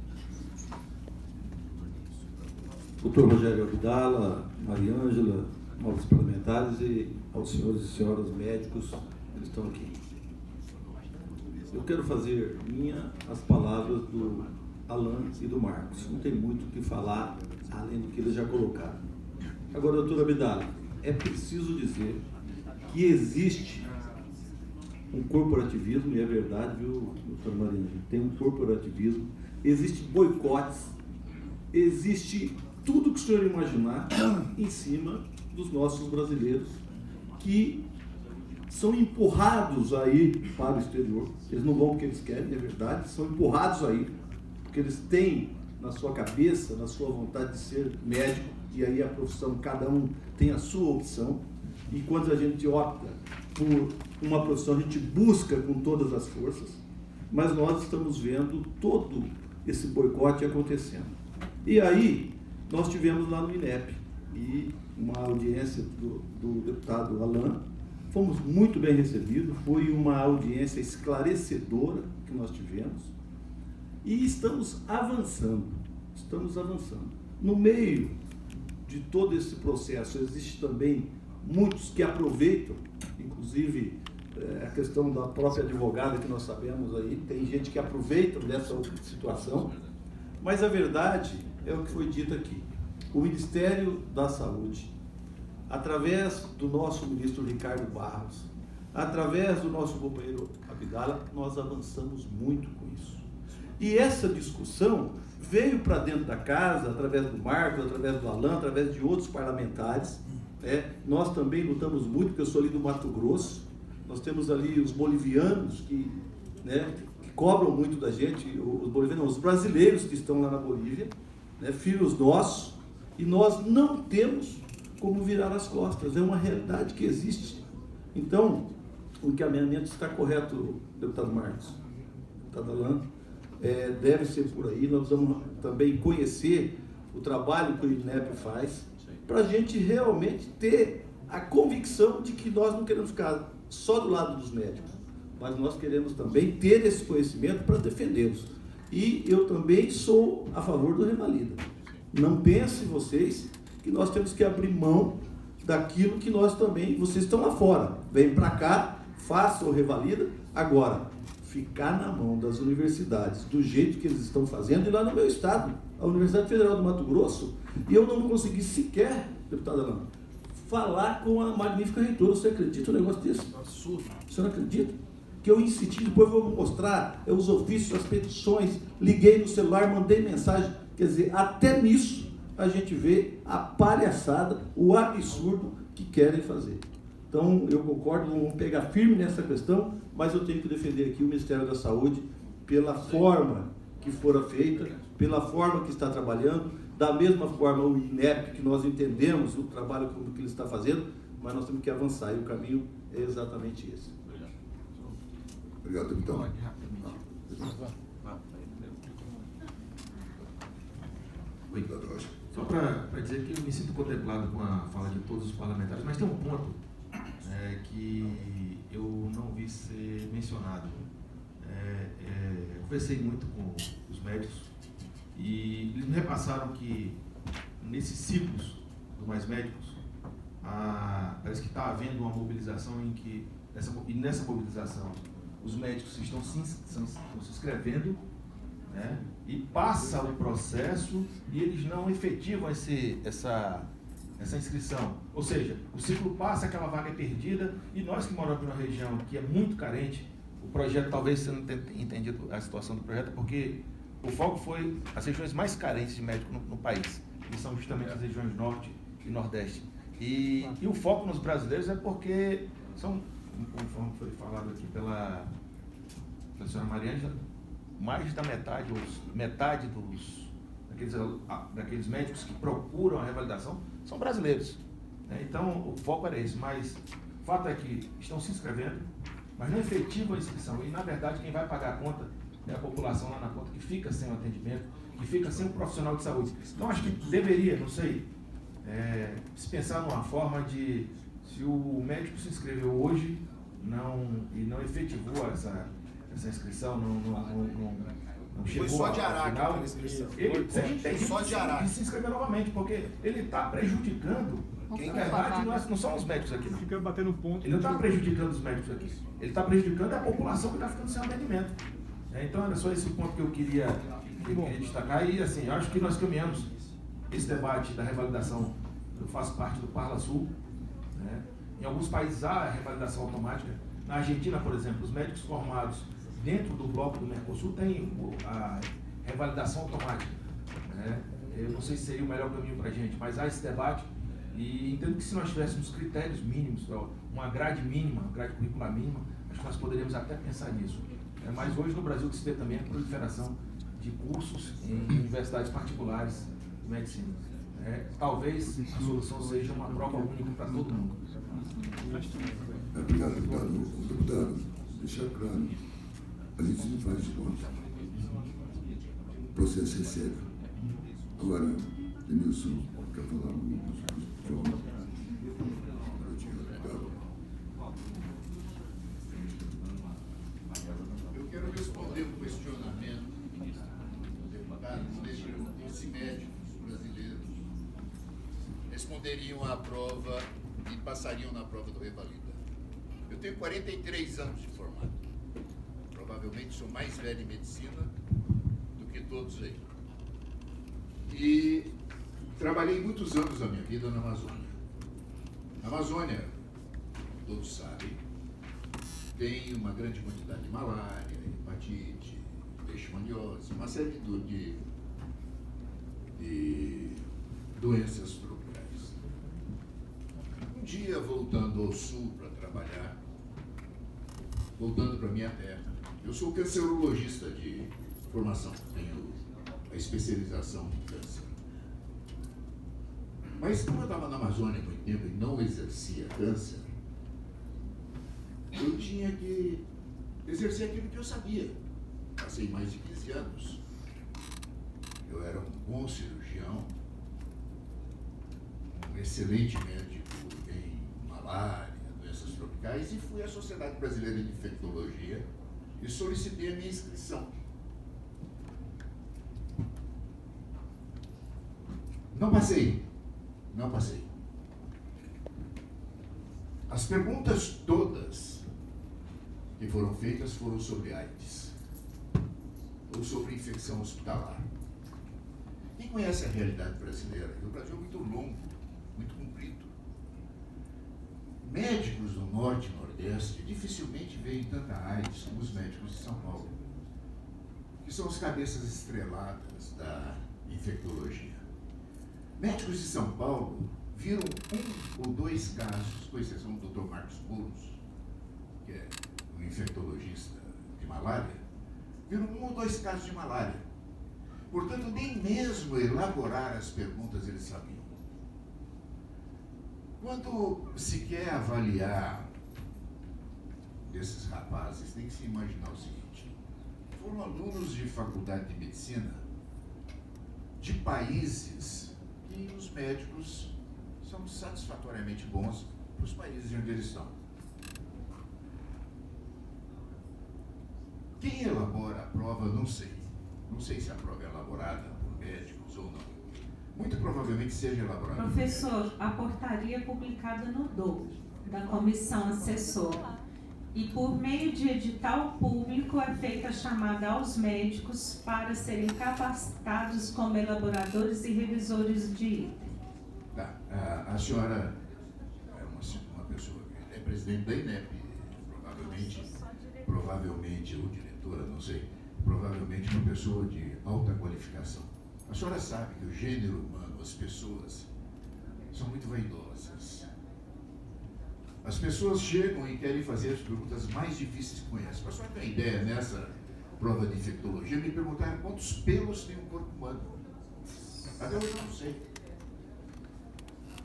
Doutor Rogério Abdala, Maria Ângela, aos parlamentares e aos senhores e senhoras médicos que estão aqui. Eu quero fazer minha as palavras do Alan e do Marcos. Não tem muito o que falar, além do que eles já colocaram. Agora, doutora Abdala, é preciso dizer que existe um corporativismo, e é verdade, viu, doutora Marinho? Tem um corporativismo, existe boicotes, existe tudo que o senhor imaginar em cima dos nossos brasileiros que são empurrados aí para o exterior. Eles não vão porque eles querem, é verdade, são empurrados aí, porque eles têm na sua cabeça, na sua vontade de ser médico, e aí a profissão, cada um tem a sua opção, e quando a gente opta por uma profissão, a gente busca com todas as forças, mas nós estamos vendo todo esse boicote acontecendo. E aí, nós tivemos lá no INEP, e uma audiência do deputado Alan, fomos muito bem recebidos, foi uma audiência esclarecedora que nós tivemos, e estamos avançando. No meio de todo esse processo, existe também muitos que aproveitam, inclusive a questão da própria advogada que nós sabemos aí, tem gente que aproveita dessa situação, mas a verdade é o que foi dito aqui. O Ministério da Saúde, através do nosso ministro Ricardo Barros, através do nosso companheiro Abdala, nós avançamos muito com isso. E essa discussão veio para dentro da casa, através do Marcos, através do Alan, através de outros parlamentares. Nós também lutamos muito, porque eu sou ali do Mato Grosso, nós temos ali os bolivianos que cobram muito da gente, os bolivianos, não, os brasileiros que estão lá na Bolívia, filhos nossos, e nós não temos como virar as costas, é uma realidade que existe. Então, o encaminhamento está correto, deputado Marcos, deputado Alan, deve ser por aí. Nós vamos também conhecer o trabalho que o INEP faz, para a gente realmente ter a convicção de que nós não queremos ficar só do lado dos médicos, mas nós queremos também ter esse conhecimento para defendê-los. E eu também sou a favor do Revalida. Não pensem vocês que nós temos que abrir mão daquilo que nós também, vocês estão lá fora, vem para cá, façam o Revalida. Agora, ficar na mão das universidades, do jeito que eles estão fazendo, e lá no meu estado, a Universidade Federal do Mato Grosso, e eu não consegui sequer, deputado Alan, falar com a magnífica reitora. Você acredita um negócio desse? Absurdo. Você não acredita? Que eu insisti, depois eu vou mostrar os ofícios, as petições, liguei no celular, mandei mensagem. Quer dizer, até nisso a gente vê a palhaçada, o absurdo que querem fazer. Então, eu concordo, vamos pegar firme nessa questão, mas eu tenho que defender aqui o Ministério da Saúde pela forma que fora feita, pela forma que está trabalhando, da mesma forma o INEP, que nós entendemos o trabalho que ele está fazendo, mas nós temos que avançar, e o caminho é exatamente esse. Obrigado, então. Oi. Só para dizer que eu me sinto contemplado com a fala de todos os parlamentares, mas tem um ponto que eu não vi ser mencionado. Eu conversei muito com os médicos e eles me repassaram que nesses ciclos do Mais Médicos, parece que está havendo uma mobilização em que, nessa mobilização, os médicos estão se inscrevendo, e passa o processo e eles não efetivam essa inscrição. Ou seja, o ciclo passa, aquela vaga é perdida, e nós que moramos numa região que é muito carente, o projeto, talvez você não tenha entendido a situação do projeto, porque o foco foi as regiões mais carentes de médico no país, que são justamente as regiões Norte e Nordeste. E o foco nos brasileiros é porque são, conforme foi falado aqui pela senhora Mariângela, mais da metade, ou metade daqueles médicos que procuram a revalidação são brasileiros. Então, o foco era esse, mas o fato é que estão se inscrevendo, mas não efetivam a inscrição. E, na verdade, quem vai pagar a conta é a população lá na ponta, que fica sem o atendimento, que fica sem um profissional de saúde. Então, acho que deveria, não sei, se pensar numa forma de, se o médico se inscreveu hoje e não efetivou essa inscrição, não não Foi chegou só ao de Araque final, aquela inscrição. ele tem Só de Araque. que se inscrever novamente, porque ele está prejudicando. Quem Na verdade, não são os médicos aqui, não. Fica batendo ponto. Ele não está prejudicando os médicos aqui. Ele está prejudicando a população que está ficando sem atendimento. Então, era só esse ponto que eu queria destacar. E, assim, eu acho que nós caminhamos esse debate da revalidação. Eu faço parte do Parla Sul. Né? Em alguns países há a revalidação automática. Na Argentina, por exemplo, os médicos formados dentro do bloco do Mercosul têm a revalidação automática. Né? Eu não sei se seria o melhor caminho para a gente, mas há esse debate. E entendo que se nós tivéssemos critérios mínimos, uma grade mínima, uma grade curricular mínima, acho que nós poderíamos até pensar nisso. Mas hoje no Brasil o que se vê também é a proliferação de cursos em universidades particulares de medicina. Talvez a solução seja uma prova única para todo mundo. Obrigado, deputado. Deixar claro, a gente não faz de conta. O processo é sério. Agora, Denilson, quer falar alguma coisa? Eu quero responder um questionamento do deputado, se médicos brasileiros responderiam à prova e passariam na prova do Revalida. Eu tenho 43 anos de formado. Provavelmente sou mais velho em medicina do que todos aí. E trabalhei muitos anos da minha vida na Amazônia. Na Amazônia, todos sabem, tem uma grande quantidade de malária, hepatite, leishmaniose, uma série de doenças tropicais. Um dia, voltando ao sul para trabalhar, voltando para minha terra, eu sou cancerologista de formação, tenho a especialização em câncer. Mas como eu estava na Amazônia há muito tempo e não exercia câncer, eu tinha que exercer aquilo que eu sabia. Passei mais de 15 anos. Eu era um bom cirurgião, um excelente médico em malária, doenças tropicais, e fui à Sociedade Brasileira de Infectologia e solicitei a minha inscrição. Não passei. As perguntas todas que foram feitas foram sobre AIDS ou sobre infecção hospitalar. Quem conhece a realidade brasileira? O Brasil é muito longo, muito comprido. Médicos do Norte e Nordeste dificilmente veem tanta AIDS como os médicos de São Paulo, que são as cabeças estreladas da infectologia. Médicos de São Paulo viram 1 ou 2 casos, com exceção do Dr. Marcos Boulos, que é um infectologista de malária, viram 1 ou 2 casos de malária. Portanto, nem mesmo elaborar as perguntas eles sabiam. Quando se quer avaliar esses rapazes, tem que se imaginar o seguinte: foram alunos de faculdade de medicina de países que os médicos são satisfatoriamente bons para os países onde eles estão. Quem elabora a prova, não sei. Não sei se a prova é elaborada por médicos ou não. Muito provavelmente seja elaborada. Professor, a portaria é publicada no DOU, da comissão assessora. E por meio de edital público é feita a chamada aos médicos para serem capacitados como elaboradores e revisores de item. Tá. A senhora é uma pessoa que é presidente da INEP, provavelmente, ou diretora, não sei, provavelmente uma pessoa de alta qualificação. A senhora sabe que o gênero humano, as pessoas, são muito vaidosas. As pessoas chegam e querem fazer as perguntas mais difíceis que conhecem. Para a senhora ter uma ideia, nessa prova de infectologia, me perguntaram quantos pelos tem o corpo humano. Até hoje eu não sei.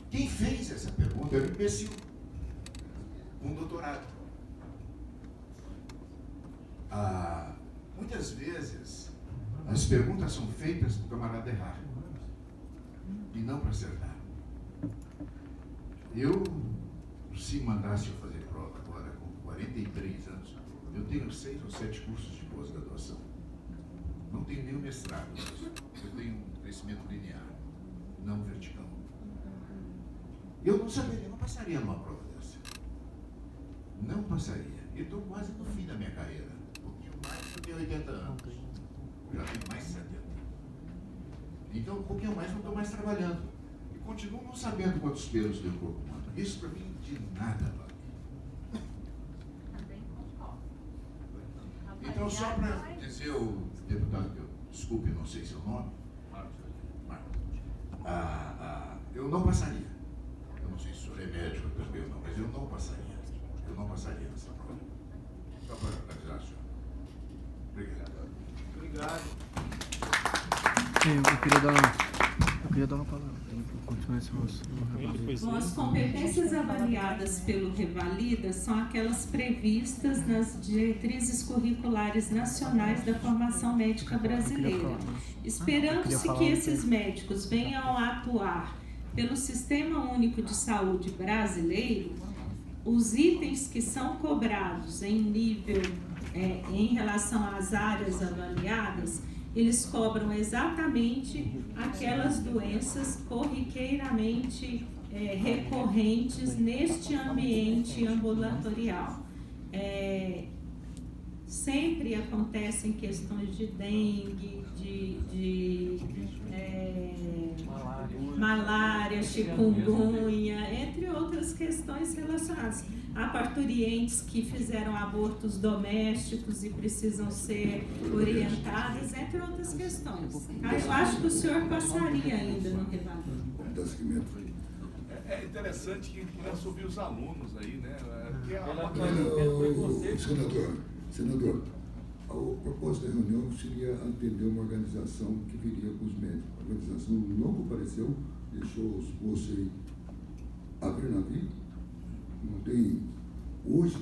Quem fez essa pergunta era um imbecil, um doutorado. Muitas vezes, as perguntas são feitas para o camarada errar e não para acertar. Eu, se mandasse eu fazer prova agora, com 43 anos, eu tenho 6 ou 7 cursos de pós-graduação. não tenho nenhum mestrado, mas eu tenho um crescimento linear, não vertical. Eu não saberia, não passaria numa prova dessa. Não passaria. Eu estou quase no fim da minha carreira. Um pouquinho mais, eu tenho 80 anos. Já tenho mais de 70. Então, um pouquinho mais, não estou mais trabalhando. E continuo não sabendo quantos pelos tem o corpo humano. Isso para mim de nada vale. Então, só para dizer o deputado, que eu, desculpe, não sei seu nome, Marcos. Eu não passaria. Eu não sei se o senhor é médico também ou não, mas eu não passaria. Eu não passaria nessa prova. Só para avisar, senhor. Obrigado. Obrigado. Eu queria dar uma palavra. Continuar esse Bom, as competências avaliadas pelo Revalida são aquelas previstas nas diretrizes curriculares nacionais da formação médica brasileira. Esperando-se que esses médicos venham a atuar pelo Sistema Único de Saúde brasileiro, os itens que são cobrados em nível, em relação às áreas avaliadas, eles cobram exatamente aquelas doenças corriqueiramente recorrentes neste ambiente ambulatorial. Sempre acontecem questões de dengue, de malária, chikungunya, entre outras questões relacionadas a parturientes que fizeram abortos domésticos e precisam ser orientadas, entre outras questões. Eu acho que o senhor passaria ainda no Revalida. É interessante que começa a ouvir os alunos aí, né? Senador, o propósito da reunião seria atender uma organização que viria com os médicos. A organização não compareceu, deixou os moços aí a ver navio. Não tem. Hoje,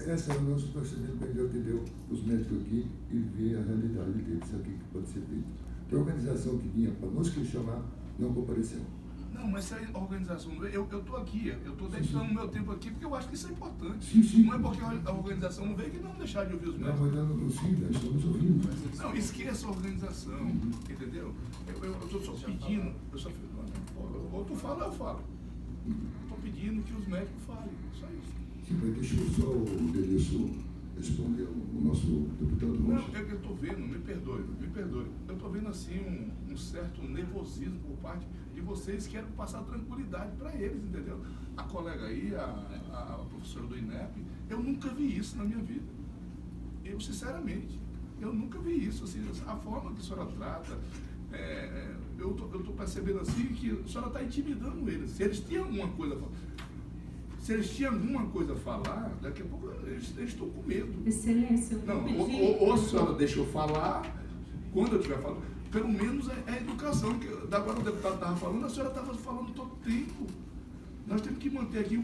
essa é o nosso procedimento para atender os médicos aqui e ver a realidade deles, o que pode ser feito. Tem organização que vinha para nos questionar, não compareceu. Não, mas essa organização, eu estou aqui, eu estou dedicando o meu tempo aqui porque eu acho que isso é importante. Sim. Não é porque a organização não veio que não deixar de ouvir os médicos. Não, mas não sim, nós estamos ouvindo. Não, esqueça a organização, entendeu? Eu estou só pedindo, ou tu fala, eu falo. Estou pedindo que os médicos falem, só isso. Sim, mas deixa eu só o Denilson responder o nosso deputado Rocha. Não, eu estou vendo, me perdoe. Eu estou vendo assim um certo nervosismo por parte de vocês que querem passar tranquilidade para eles, entendeu? A colega aí, a professora do INEP, eu nunca vi isso na minha vida. Eu, sinceramente, eu nunca vi isso. Assim, a forma que a senhora trata, eu estou percebendo assim que a senhora está intimidando eles. Se eles tinham alguma coisa a falar, daqui a pouco eles estão com medo. Excelência, eu não, vou pedir... ou a senhora deixa eu falar, quando eu estiver falando, pelo menos é a educação, que agora o deputado estava falando, a senhora estava falando todo o tempo. Nós temos que manter aqui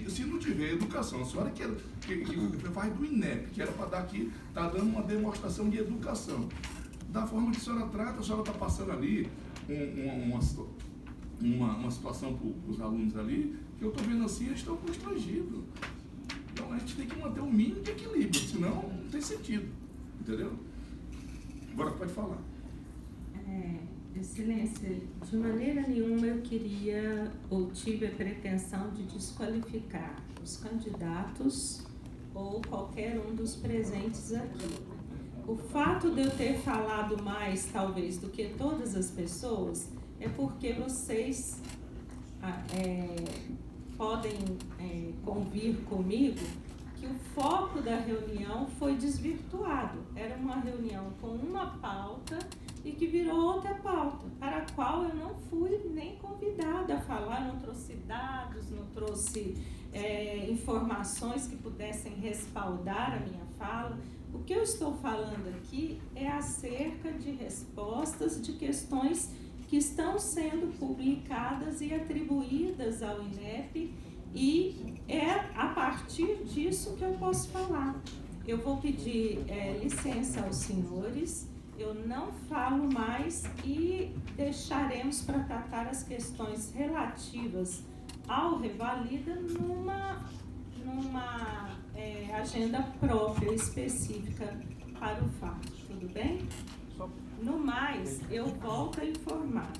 se não tiver educação, a senhora que faz do INEP, que era para dar aqui, está dando uma demonstração de educação. Da forma que a senhora trata, a senhora está passando ali uma situação para os alunos ali, que eu estou vendo assim, eles estão constrangidos. Então a gente tem que manter um mínimo de equilíbrio, senão não tem sentido. Entendeu? Agora pode falar. Excelência, de maneira nenhuma eu queria ou tive a pretensão de desqualificar os candidatos ou qualquer um dos presentes aqui. O fato de eu ter falado mais, talvez, do que todas as pessoas, é porque vocês podem convir comigo que o foco da reunião foi desvirtuado. Era uma reunião com uma pauta e que virou outra pauta, para a qual eu não fui nem convidada a falar, não trouxe dados, não trouxe informações que pudessem respaldar a minha fala. O que eu estou falando aqui é acerca de respostas de questões que estão sendo publicadas e atribuídas ao INEP, e é a partir disso que eu posso falar. Eu vou pedir licença aos senhores, eu não falo mais e deixaremos para tratar as questões relativas ao Revalida numa agenda própria, específica para o fato. Tudo bem? No mais, eu volto a informar.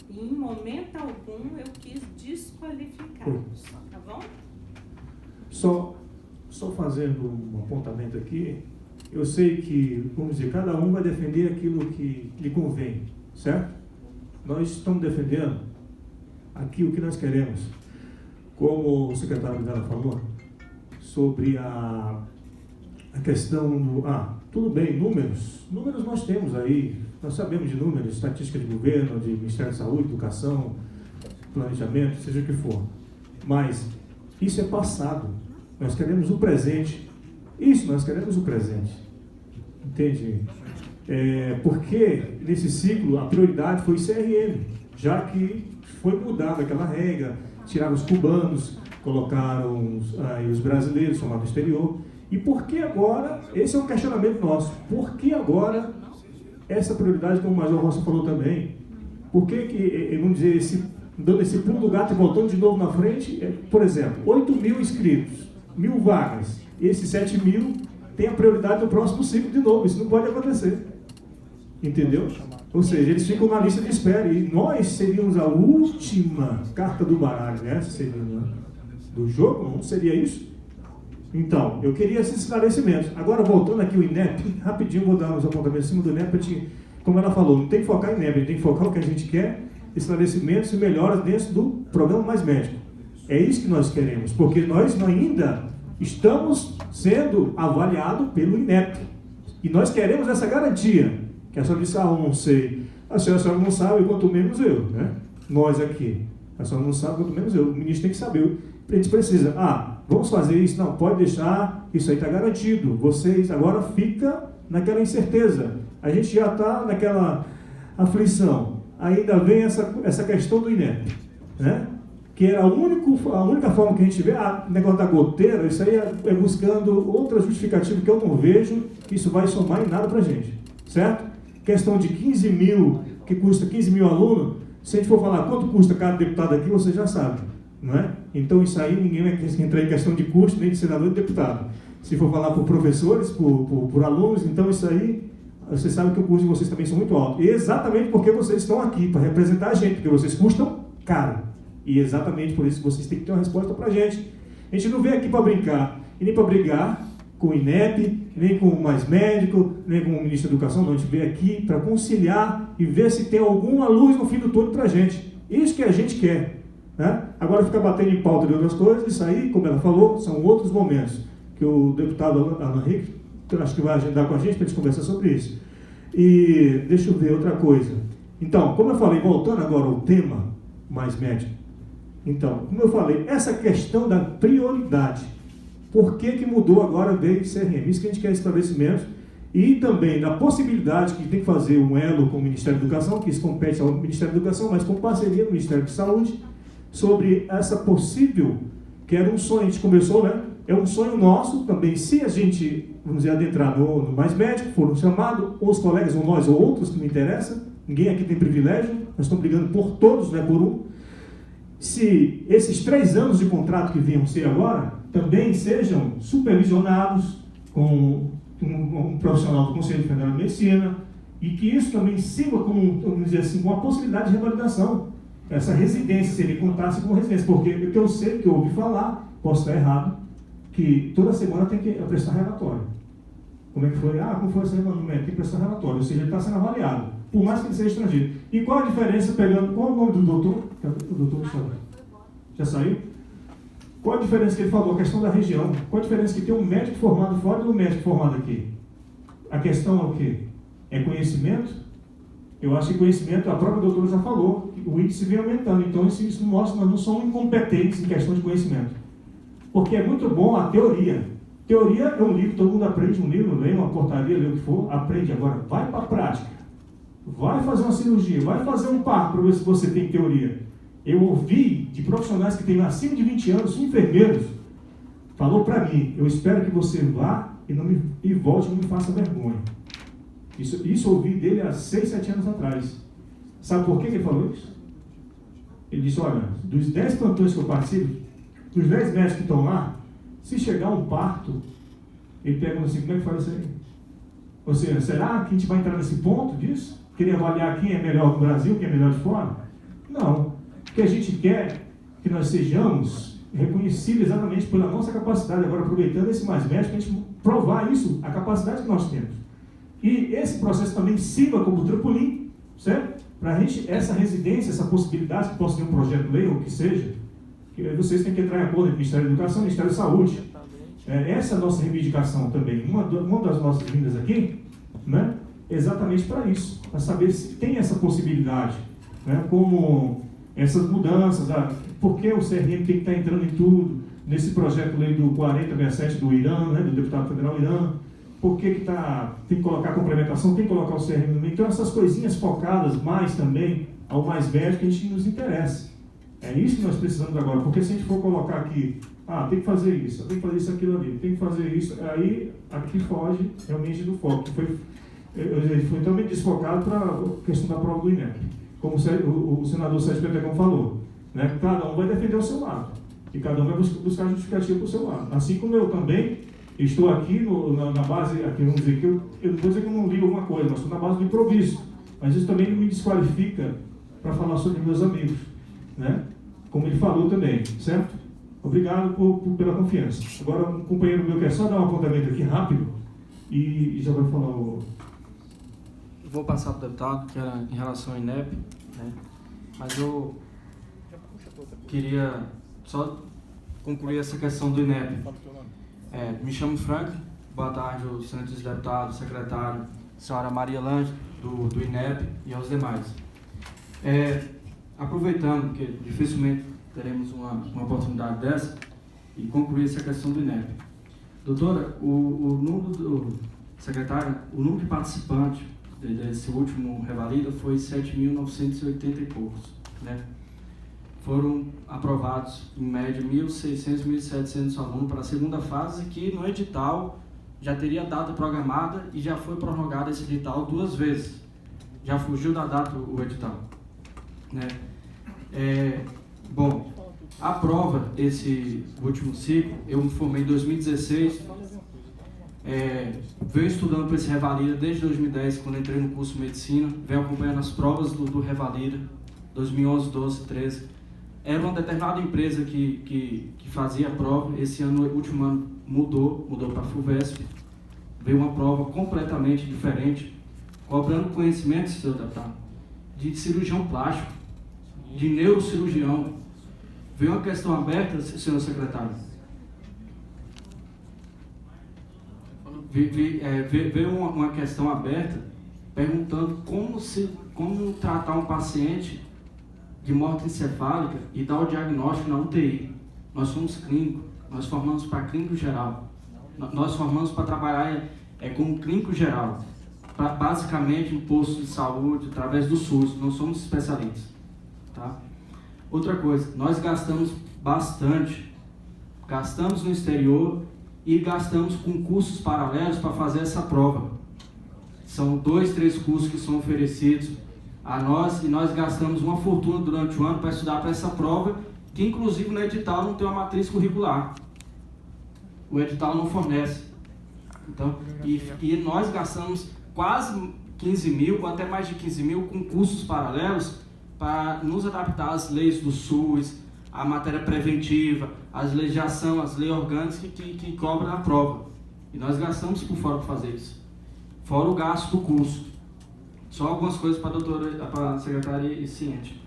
E em momento algum eu quis desqualificá-los, tá bom? Só fazendo um apontamento aqui, eu sei que, vamos dizer, cada um vai defender aquilo que lhe convém, certo? Nós estamos defendendo aqui o que nós queremos. Como o secretário Vidal falou, sobre a questão do... tudo bem, números nós temos aí, nós sabemos de números, estatística de governo, de Ministério da Saúde, Educação, planejamento, seja o que for. Mas isso é passado. Nós queremos o presente. Nós queremos o presente. Entende? Porque nesse ciclo a prioridade foi CRM, já que foi mudada aquela regra, tiraram os cubanos, colocaram os brasileiros, somaram do exterior. E por que agora, esse é um questionamento nosso, por que agora essa prioridade, como o Major Roça falou também, por que vamos dizer, dando esse pulo do gato e voltando de novo na frente, por exemplo, 8.000 inscritos, 1.000 vagas, esses 7.000 tem a prioridade do próximo ciclo de novo, isso não pode acontecer, entendeu? Ou seja, eles ficam na lista de espera e nós seríamos a última carta do baralho, né? Seria, do jogo, não seria isso? Então, eu queria esses esclarecimentos. Agora, voltando aqui o INEP, rapidinho vou dar uns apontamentos em cima do INEP, como ela falou, não tem que focar em INEP, a gente tem que focar no que a gente quer, esclarecimentos e melhoras dentro do programa Mais Médico. É isso que nós queremos, porque nós ainda estamos sendo avaliados pelo INEP. E nós queremos essa garantia, que a senhora disse, eu não sei. A senhora não sabe, quanto menos eu, né? Nós aqui. A senhora não sabe, quanto menos eu. O ministro tem que saber. A gente precisa, vamos fazer isso? Não, pode deixar, isso aí está garantido. Vocês agora fica naquela incerteza. A gente já está naquela aflição. Ainda vem essa questão do INEP, né? Que era a única forma que a gente vê, negócio da goteira, isso aí é buscando outra justificativa que eu não vejo, que isso vai somar em nada para a gente, certo? Questão de 15 mil, que custa 15 mil alunos, se a gente for falar quanto custa cada deputado aqui, você já sabe, não é? Então isso aí ninguém vai entrar em questão de custo, nem de senador e de deputado. Se for falar por professores, por alunos, então isso aí, você sabe que o custo de vocês também são muito alto. E exatamente porque vocês estão aqui, para representar a gente, porque vocês custam caro. E exatamente por isso que vocês têm que ter uma resposta para a gente. A gente não vem aqui para brincar, e nem para brigar com o INEP, nem com o Mais Médico, nem com o Ministro da Educação, não. A gente veio aqui para conciliar e ver se tem alguma luz no fim do túnel para a gente. Isso que a gente quer, né? Agora ficar batendo em pauta de outras coisas, isso aí, como ela falou, são outros momentos que o deputado Alan Henrique, acho que vai agendar com a gente para a gente conversar sobre isso. E deixa eu ver outra coisa. Então, como eu falei, voltando agora ao tema Mais Médico, então, como eu falei, essa questão da prioridade, por que mudou agora desde CRM? Isso que a gente quer esclarecimento. E também da possibilidade que tem que fazer um elo com o Ministério da Educação, que isso compete ao Ministério da Educação, mas com parceria do Ministério da Saúde, sobre essa possível, que era um sonho, a gente começou, né? É um sonho nosso também, se a gente, vamos dizer, adentrar no Mais Médico, for chamado, ou os colegas, ou nós, ou outros, que não interessa, ninguém aqui tem privilégio, nós estamos brigando por todos, não é por um. Se esses 3 anos de contrato que venham ser agora, também sejam supervisionados com um profissional do Conselho Federal de Medicina, e que isso também sirva como, vamos dizer assim, uma possibilidade de revalidação. Essa residência, se ele contasse com residência, porque eu sei que eu ouvi falar, posso estar errado, que toda semana tem que prestar relatório. Como é que foi? Como foi essa semana? Tem que prestar relatório, ou seja, ele está sendo avaliado, por mais que ele seja estrangeiro. E qual a diferença, pegando, qual é o nome do doutor? O doutor já saiu? Qual a diferença que ele falou? A questão da região. Qual a diferença que tem um médico formado fora e um médico formado aqui? A questão é o quê? É conhecimento? Eu acho que conhecimento, a própria doutora já falou, o índice vem aumentando. Então isso mostra que nós não somos incompetentes em questão de conhecimento. Porque é muito bom a teoria. Teoria é um livro, todo mundo aprende um livro, lê uma portaria, lê o que for, aprende. Agora, vai para a prática. Vai fazer uma cirurgia, vai fazer um parto para ver se você tem teoria. Eu ouvi de profissionais que têm acima de 20 anos, enfermeiros, falou para mim, eu espero que você vá e volte e não me faça vergonha. Isso eu ouvi dele há 6, 7 anos atrás. Sabe por que ele falou isso? Ele disse, olha, dos 10 plantões que eu participo, dos 10 médicos que estão lá, se chegar um parto, ele pergunta assim, como é que faz isso aí? Ou seja, será que a gente vai entrar nesse ponto disso? Querer avaliar quem é melhor no Brasil, quem é melhor de fora? Não. O que a gente quer é que nós sejamos reconhecidos exatamente pela nossa capacidade. Agora, aproveitando esse Mais Médico, a gente provar isso, a capacidade que nós temos. E esse processo também sirva como trampolim, certo? Para a gente, essa residência, essa possibilidade, que possa ter um projeto de lei ou o que seja, que vocês têm que entrar em acordo com o Ministério da Educação e o Ministério da Saúde. Essa é a nossa reivindicação também. Uma das nossas vindas aqui, né, exatamente para isso, para saber se tem essa possibilidade, né, como essas mudanças, por que o CRM tem que estar entrando em tudo, nesse projeto de lei do 4067 do Irã, né, do deputado federal Irã, por que tem que colocar a complementação, tem que colocar o CRM no meio. Então, essas coisinhas focadas mais também ao Mais Médico, a gente nos interessa. É isso que nós precisamos agora, porque se a gente for colocar aqui, tem que fazer isso, tem que fazer isso, aquilo ali, tem que fazer isso, aí aqui foge realmente do foco, que foi também desfocado para a questão da prova do INEP, como o senador Sérgio Petecão falou, né? Cada um vai defender o seu lado, e cada um vai buscar justificativa para o seu lado, assim como eu também estou aqui na base, aqui vamos dizer que eu não vou dizer que eu não ligo alguma coisa, mas estou na base do improviso, mas isso também não me desqualifica para falar sobre meus amigos, né? Como ele falou também, certo? Obrigado pela confiança. Agora, um companheiro meu quer só dar um apontamento aqui rápido e já vai falar o... Eu vou passar para o deputado, que era em relação ao INEP, né? Mas eu queria só concluir essa questão do INEP. Me chamo Frank, boa tarde aos senhores deputados, secretário, senhora Maria Lange, do INEP e aos demais. Aproveitando que dificilmente teremos uma oportunidade dessa e concluir essa questão do INEP. Doutora, o número secretário, o número de participantes desse último Revalida foi 7.980 e poucos, né? Foram aprovados, em média, 1.600, 1.700 alunos para a segunda fase, que no edital já teria data programada e já foi prorrogado esse edital 2 vezes. Já fugiu da data o edital, né? Bom, a prova, esse último ciclo, eu me formei em 2016, venho estudando para esse Revalida desde 2010, quando entrei no curso de Medicina, venho acompanhando as provas do Revalida, 2011, 12, 13. Era uma determinada empresa que fazia a prova, esse ano, o último ano, mudou para a FUVESP, veio uma prova completamente diferente, cobrando conhecimentos, senhor deputado, de cirurgião plástico, de neurocirurgião. Veio uma questão aberta, senhor secretário. Veio uma questão aberta perguntando como tratar um paciente de morte encefálica e dar o diagnóstico na UTI. Nós somos clínicos, nós formamos para clínico geral. Nós formamos para trabalhar como clínico geral, basicamente em postos de saúde, através do SUS, não somos especialistas. Tá? Outra coisa, nós gastamos bastante, gastamos no exterior e gastamos com cursos paralelos para fazer essa prova. São 2, 3 cursos que são oferecidos a nós e nós gastamos uma fortuna durante o ano para estudar para essa prova, que inclusive no edital não tem uma matriz curricular. O edital não fornece. Então, e nós gastamos quase 15 mil, ou até mais de 15 mil, com cursos paralelos para nos adaptar às leis do SUS, à matéria preventiva, às leis de ação, às leis orgânicas que cobram a prova. E nós gastamos por fora para fazer isso. Fora o gasto do curso. Só algumas coisas para a doutora, para a secretária e ciente.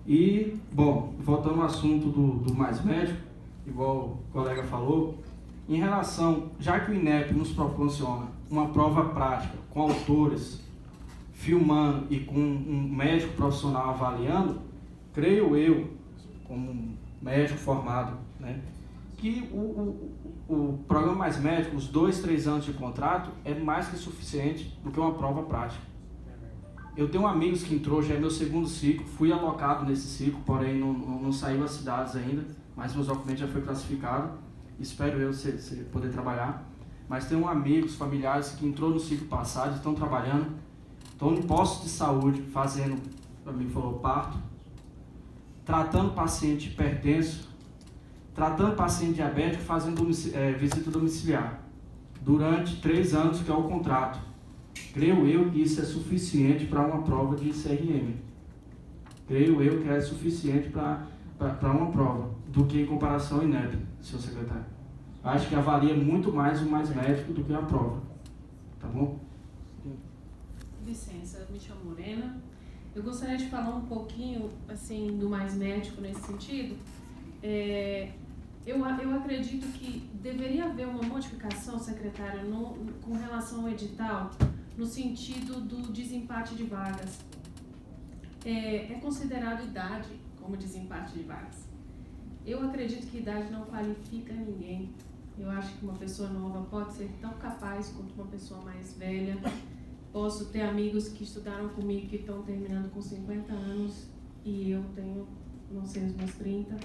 E, bom, voltando ao assunto do Mais Médico, igual o colega falou, em relação, já que o INEP nos proporciona uma prova prática com autores, filmando e com um médico profissional avaliando, creio eu, como um médico formado, né, que o programa Mais Médico, os 2, 3 anos de contrato, é mais que suficiente do que uma prova prática. Eu tenho amigos que entrou, já é meu 2º ciclo, fui alocado nesse ciclo, porém não saiu as cidades ainda, mas meus documentos já foi classificado, espero eu poder trabalhar. Mas tenho amigos, familiares que entrou no ciclo passado, estão trabalhando, estão em postos de saúde, fazendo, para mim falou, parto, tratando paciente hipertenso, tratando paciente diabético, fazendo visita domiciliar. durante 3 anos, que é o contrato. Creio eu que isso é suficiente para uma prova de CRM. Creio eu que é suficiente para uma prova, do que em comparação ao INEP, senhor secretário. Acho que avalia muito mais o mais médico do que a prova. Tá bom? Licença, me chamo Morena. Eu gostaria de falar um pouquinho, assim, do mais médico nesse sentido. Eu acredito que deveria haver uma modificação, secretário, com relação ao edital, no sentido do desempate de vagas. É considerado idade como desempate de vagas. Eu acredito que idade não qualifica ninguém. Eu acho que uma pessoa nova pode ser tão capaz quanto uma pessoa mais velha. Posso ter amigos que estudaram comigo que estão terminando com 50 anos e eu tenho, não sei, os meus 30.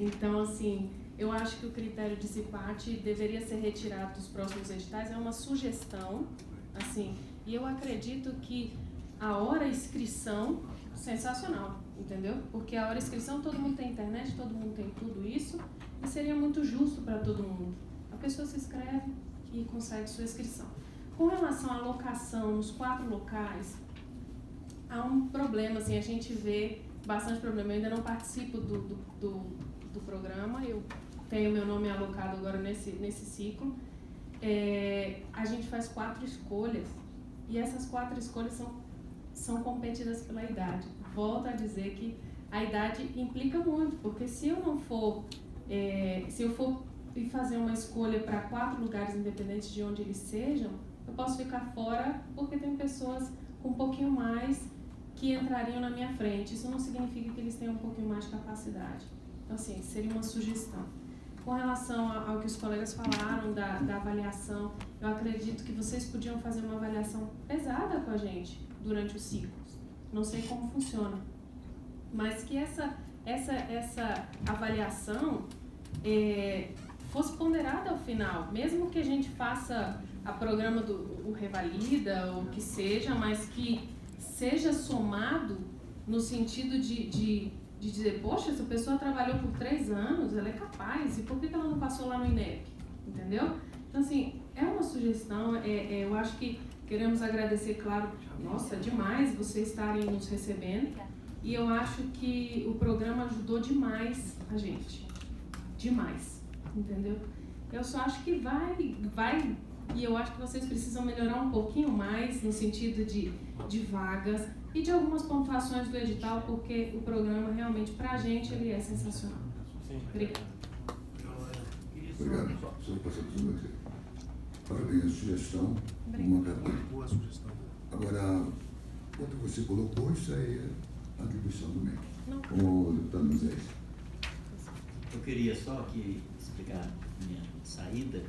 Então, assim, eu acho que o critério de desempate deveria ser retirado dos próximos editais. É uma sugestão, assim, e eu acredito que a hora inscrição, sensacional, entendeu? Porque a hora inscrição, todo mundo tem internet, todo mundo tem tudo isso, e seria muito justo para todo mundo. A pessoa se inscreve e consegue sua inscrição. Com relação à locação nos 4 locais, há um problema, assim, a gente vê bastante problema. Eu ainda não participo do programa, eu tenho meu nome alocado agora nesse ciclo. A gente faz 4 escolhas, e essas 4 escolhas são competidas pela idade. Volto a dizer que a idade implica muito, porque se eu não for, se eu for fazer uma escolha para 4 lugares independentes de onde eles sejam, eu posso ficar fora porque tem pessoas com um pouquinho mais que entrariam na minha frente. Isso não significa que eles tenham um pouquinho mais de capacidade. Então, assim, seria uma sugestão. Com relação ao que os colegas falaram da avaliação, eu acredito que vocês podiam fazer uma avaliação pesada com a gente durante os ciclos. Não sei como funciona, mas que essa avaliação fosse ponderada ao final, mesmo que a gente faça a programa do Revalida ou que seja, mas que seja somado no sentido de dizer, poxa, essa pessoa trabalhou por 3 anos, ela é capaz, e por que ela não passou lá no INEP? Entendeu? Então, assim, é uma sugestão, eu acho que queremos agradecer, claro, nossa, demais vocês estarem nos recebendo, e eu acho que o programa ajudou demais a gente, demais, entendeu? Eu só acho que vai, e eu acho que vocês precisam melhorar um pouquinho mais no sentido de vagas e de algumas pontuações do edital, porque o programa realmente, pra gente, ele é sensacional. Obrigada. Obrigado. Só passar para você. Parabéns a sugestão. Boa sugestão. Agora, quando você colocou, isso aí é a atribuição do MEC. Não. O deputado Moisés. Eu queria só aqui explicar minha saída,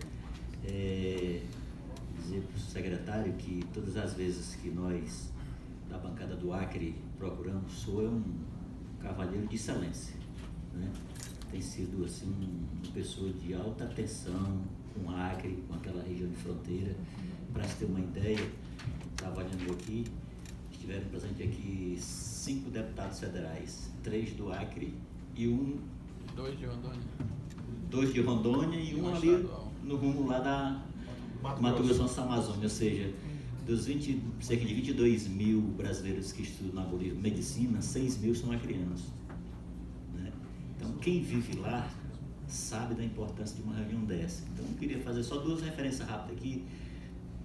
dizer para o secretário que todas as vezes que nós, da bancada do Acre, procuramos, o senhor é um cavalheiro de excelência, né? Tem sido assim uma pessoa de alta atenção com o Acre, com aquela região de fronteira. Para se ter uma ideia, estava olhando aqui, estiveram presentes aqui 5 deputados federais, 3 do Acre e 2 de Rondônia. 2 de Rondônia e um ali no rumo lá da Mato Grosso Nossa Amazônia, ou seja, dos cerca de 22 mil brasileiros que estudam na medicina, 6 mil são acreanos, né? Então, quem vive lá sabe da importância de uma reunião dessa. Então, eu queria fazer só 2 referências rápidas aqui,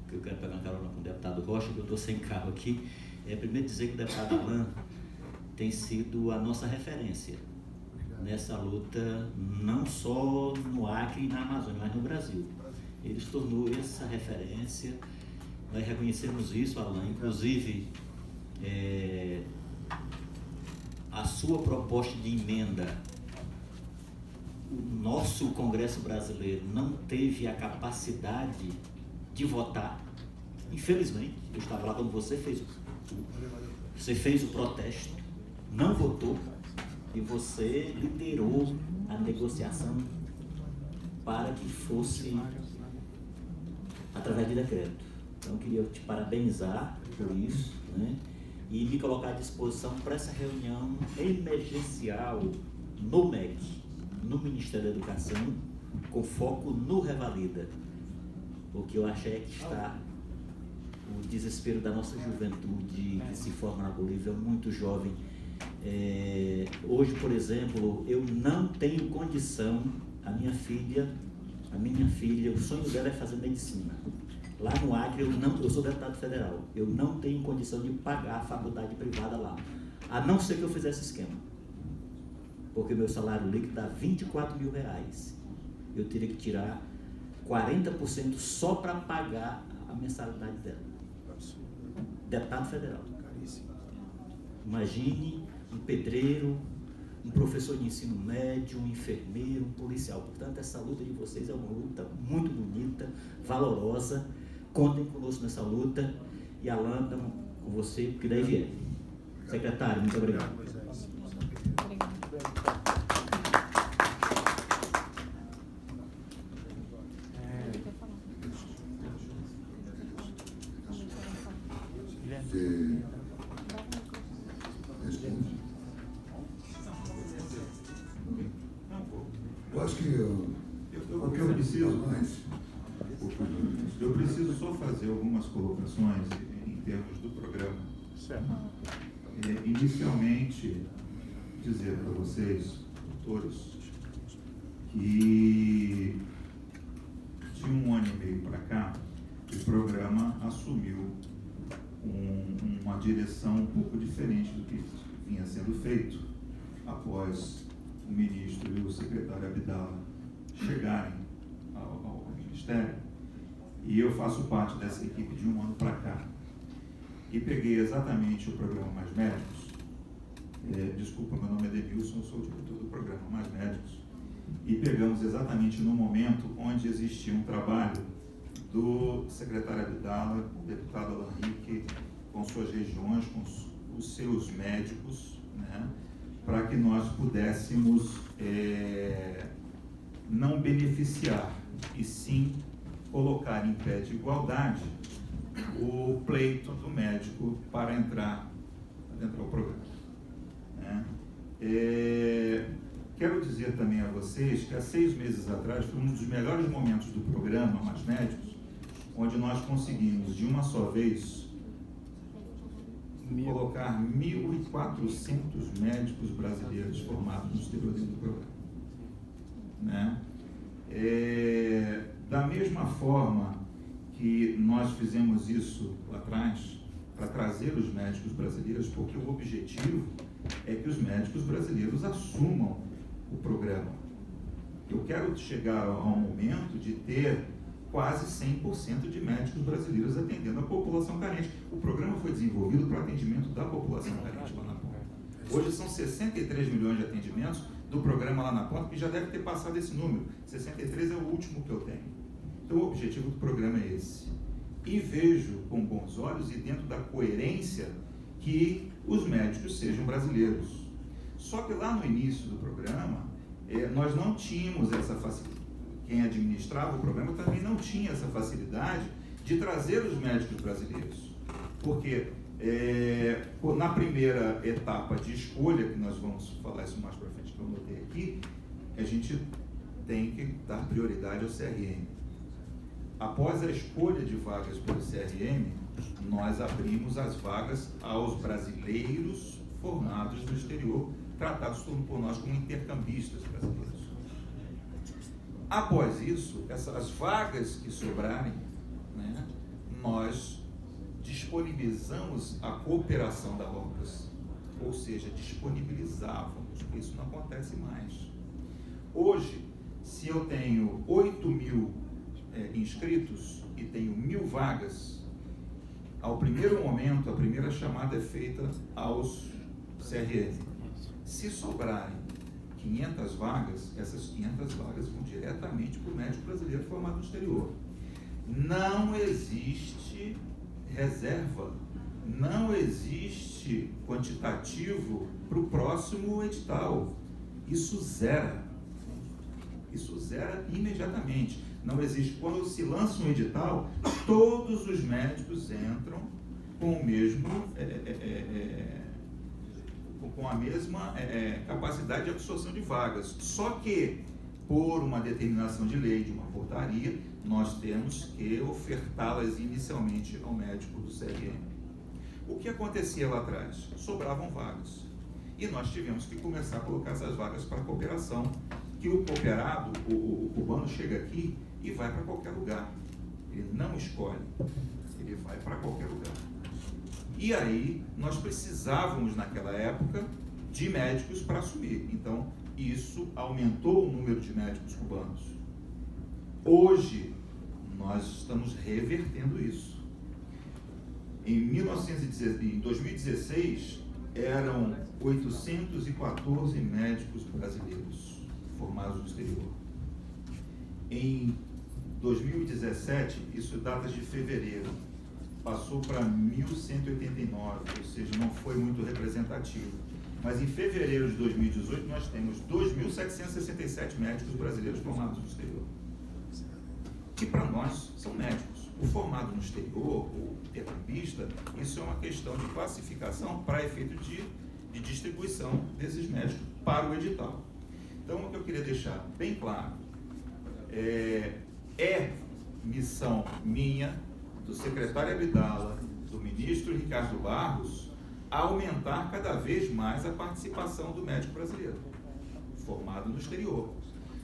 que eu quero pegar uma carona com o deputado Rocha, que eu estou sem carro aqui. Primeiro dizer que o deputado Alain tem sido a nossa referência nessa luta, não só no Acre e na Amazônia, mas no Brasil. Ele se tornou essa referência, nós reconhecemos isso, Alain, inclusive a sua proposta de emenda, o nosso Congresso brasileiro não teve a capacidade de votar, infelizmente. Eu estava lá quando você fez o protesto, não votou, e você liderou a negociação para que fosse através de decreto. Então, eu queria te parabenizar por isso, né? E me colocar à disposição para essa reunião emergencial no MEC, no Ministério da Educação, com foco no Revalida. porque eu acho é que está o desespero da nossa juventude que se forma na Bolívia, muito jovem. Hoje, por exemplo, eu não tenho condição, a minha filha, o sonho dela é fazer medicina. Lá no Acre, eu sou deputado federal, eu não tenho condição de pagar a faculdade privada lá, a não ser que eu fizesse esquema, porque meu salário líquido dá R$24 mil. Eu teria que tirar 40% só para pagar a mensalidade dela. Deputado federal. Imagine um pedreiro, um professor de ensino médio, um enfermeiro, um policial. Portanto, essa luta de vocês é uma luta muito bonita, valorosa. Contem conosco nessa luta. E Alan, estamos com você, porque daí vier. Secretário, muito obrigado. Eu acho que eu preciso só fazer algumas colocações em termos do programa. Inicialmente, dizer para vocês, todos, que de 1 ano e meio para cá, o programa assumiu uma direção um pouco diferente do que vinha sendo feito após o ministro e o secretário Abdala chegarem ao Ministério. E eu faço parte dessa equipe de 1 ano para cá. E peguei exatamente o programa Mais Médicos. Desculpa, meu nome é Denilson, eu sou o diretor do programa Mais Médicos. E pegamos exatamente no momento onde existia um trabalho do secretário Abdala, o deputado Alan Rick, com suas regiões, com os seus médicos, né, para que nós pudéssemos não beneficiar, e sim colocar em pé de igualdade o pleito do médico para entrar dentro do programa. Né? Quero dizer também a vocês que há 6 meses atrás foi um dos melhores momentos do programa Mais Médicos, onde nós conseguimos, de uma só vez, colocar 1.400 médicos brasileiros formados no exterior dentro do programa. Né? Da mesma forma que nós fizemos isso lá atrás, para trazer os médicos brasileiros, porque o objetivo é que os médicos brasileiros assumam o programa. Eu quero chegar ao momento de ter quase 100% de médicos brasileiros atendendo a população carente. O programa foi desenvolvido para atendimento da população carente lá na ponta. Hoje são 63 milhões de atendimentos do programa lá na ponta, que já deve ter passado esse número. 63 é o último que eu tenho. Então o objetivo do programa é esse. E vejo com bons olhos e dentro da coerência que os médicos sejam brasileiros. Só que lá no início do programa, nós não tínhamos essa facilidade. Quem administrava o programa também não tinha essa facilidade de trazer os médicos brasileiros. Porque na primeira etapa de escolha, que nós vamos falar isso mais para frente, que eu notei aqui, a gente tem que dar prioridade ao CRM. Após a escolha de vagas pelo CRM, nós abrimos as vagas aos brasileiros formados no exterior, tratados por nós como intercambistas brasileiros. Após isso, essas vagas que sobrarem, né, nós disponibilizamos a cooperação da obras, ou seja, disponibilizávamos, porque isso não acontece mais. Hoje, se eu tenho 8.000 inscritos e tenho 1.000 vagas, ao primeiro momento, a primeira chamada é feita aos CRM. Se sobrarem 500 vagas, essas 500 vagas vão diretamente para o médico brasileiro formado no exterior. Não existe reserva, não existe quantitativo para o próximo edital. Isso zera imediatamente. Não existe. Quando se lança um edital, todos os médicos entram com o mesmo com a mesma capacidade de absorção de vagas. Só que, por uma determinação de lei, de uma portaria, nós temos que ofertá-las inicialmente ao médico do CRM. O que acontecia lá atrás? Sobravam vagas. E nós tivemos que começar a colocar essas vagas para a cooperação, que o cooperado, o cubano, chega aqui e vai para qualquer lugar. Ele não escolhe, ele vai para qualquer lugar. E aí, nós precisávamos, naquela época, de médicos para assumir. Então, isso aumentou o número de médicos cubanos. Hoje, nós estamos revertendo isso. Em 2016, eram 814 médicos brasileiros formados no exterior. Em 2017, isso datas de fevereiro, passou para 1.189, ou seja, não foi muito representativo. Mas em fevereiro de 2018, nós temos 2.767 médicos brasileiros formados no exterior. Que para nós são médicos. O formado no exterior, o terapista, isso é uma questão de classificação para efeito de distribuição desses médicos para o edital. Então, o que eu queria deixar bem claro é missão minha, do secretário Abdala, do ministro Ricardo Barros, aumentar cada vez mais a participação do médico brasileiro, formado no exterior.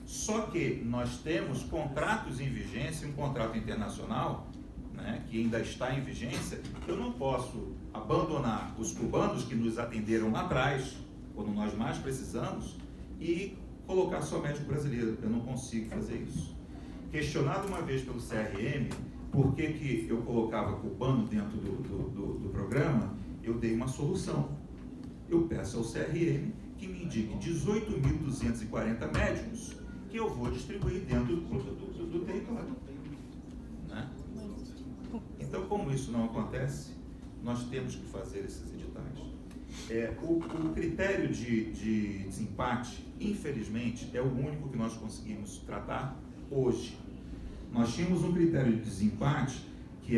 Só que nós temos contratos em vigência, um contrato internacional, né, que ainda está em vigência. Eu não posso abandonar os cubanos que nos atenderam lá atrás, quando nós mais precisamos, e colocar só médico brasileiro. Eu não consigo fazer isso. Questionado uma vez pelo CRM, por que eu colocava cubano dentro do programa, eu dei uma solução. Eu peço ao CRM que me indique 18.240 médicos que eu vou distribuir dentro do território. Né? Então, como isso não acontece, nós temos que fazer esses editais. O critério de desempate, infelizmente, é o único que nós conseguimos tratar hoje. Nós tínhamos um critério de desempate que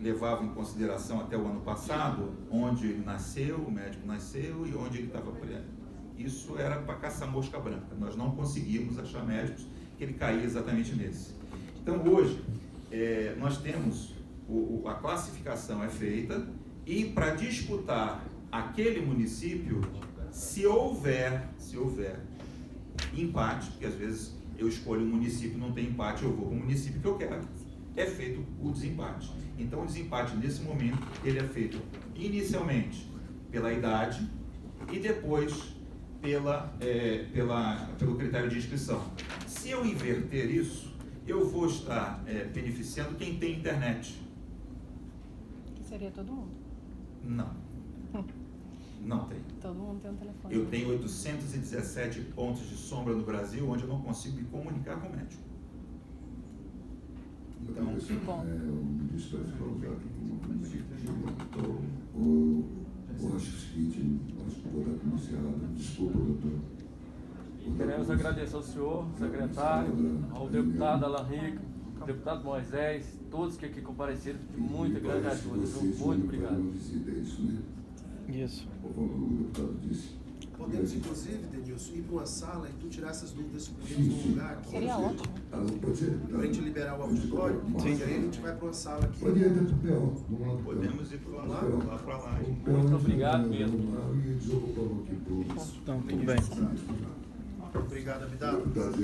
levava em consideração até o ano passado, onde ele nasceu, o médico nasceu e onde ele estava preso. Isso era para caçar mosca branca. Nós não conseguimos achar médicos que ele caía exatamente nesse. Então, hoje, nós temos, a classificação é feita e para disputar aquele município, se houver empate, porque às vezes eu escolho um município, não tem empate, eu vou para o município que eu quero, é feito o desempate. Então, o desempate, nesse momento, ele é feito inicialmente pela idade e depois pelo critério de inscrição. Se eu inverter isso, eu vou estar beneficiando quem tem internet. Que seria todo mundo? Não. Não tem. Todo mundo tem um telefone. Eu tenho 817 pontos de sombra no Brasil onde eu não consigo me comunicar com o médico. Então, o ministro vai colocar aqui eu acho o seguinte, acho que vou dar como encerrado. Desculpa, doutor. Queremos agradecer ao senhor, secretário, ao deputado Alan Rico, ao deputado Moisés, todos que aqui compareceram, de muita grande ajuda. Muito obrigado. Isso. O deputado disse. Podemos, inclusive, Denilson, ir para uma sala e tu tirar essas dúvidas comigo num lugar aqui. Seria ótimo. Pode ser. Para a gente liberar o auditório, e aí a gente vai para uma sala aqui. Pode ir dentro do PO. Podemos ir para lá. Muito obrigado mesmo. E desocupamos aqui. Então, tudo bem. Obrigado, Abdala.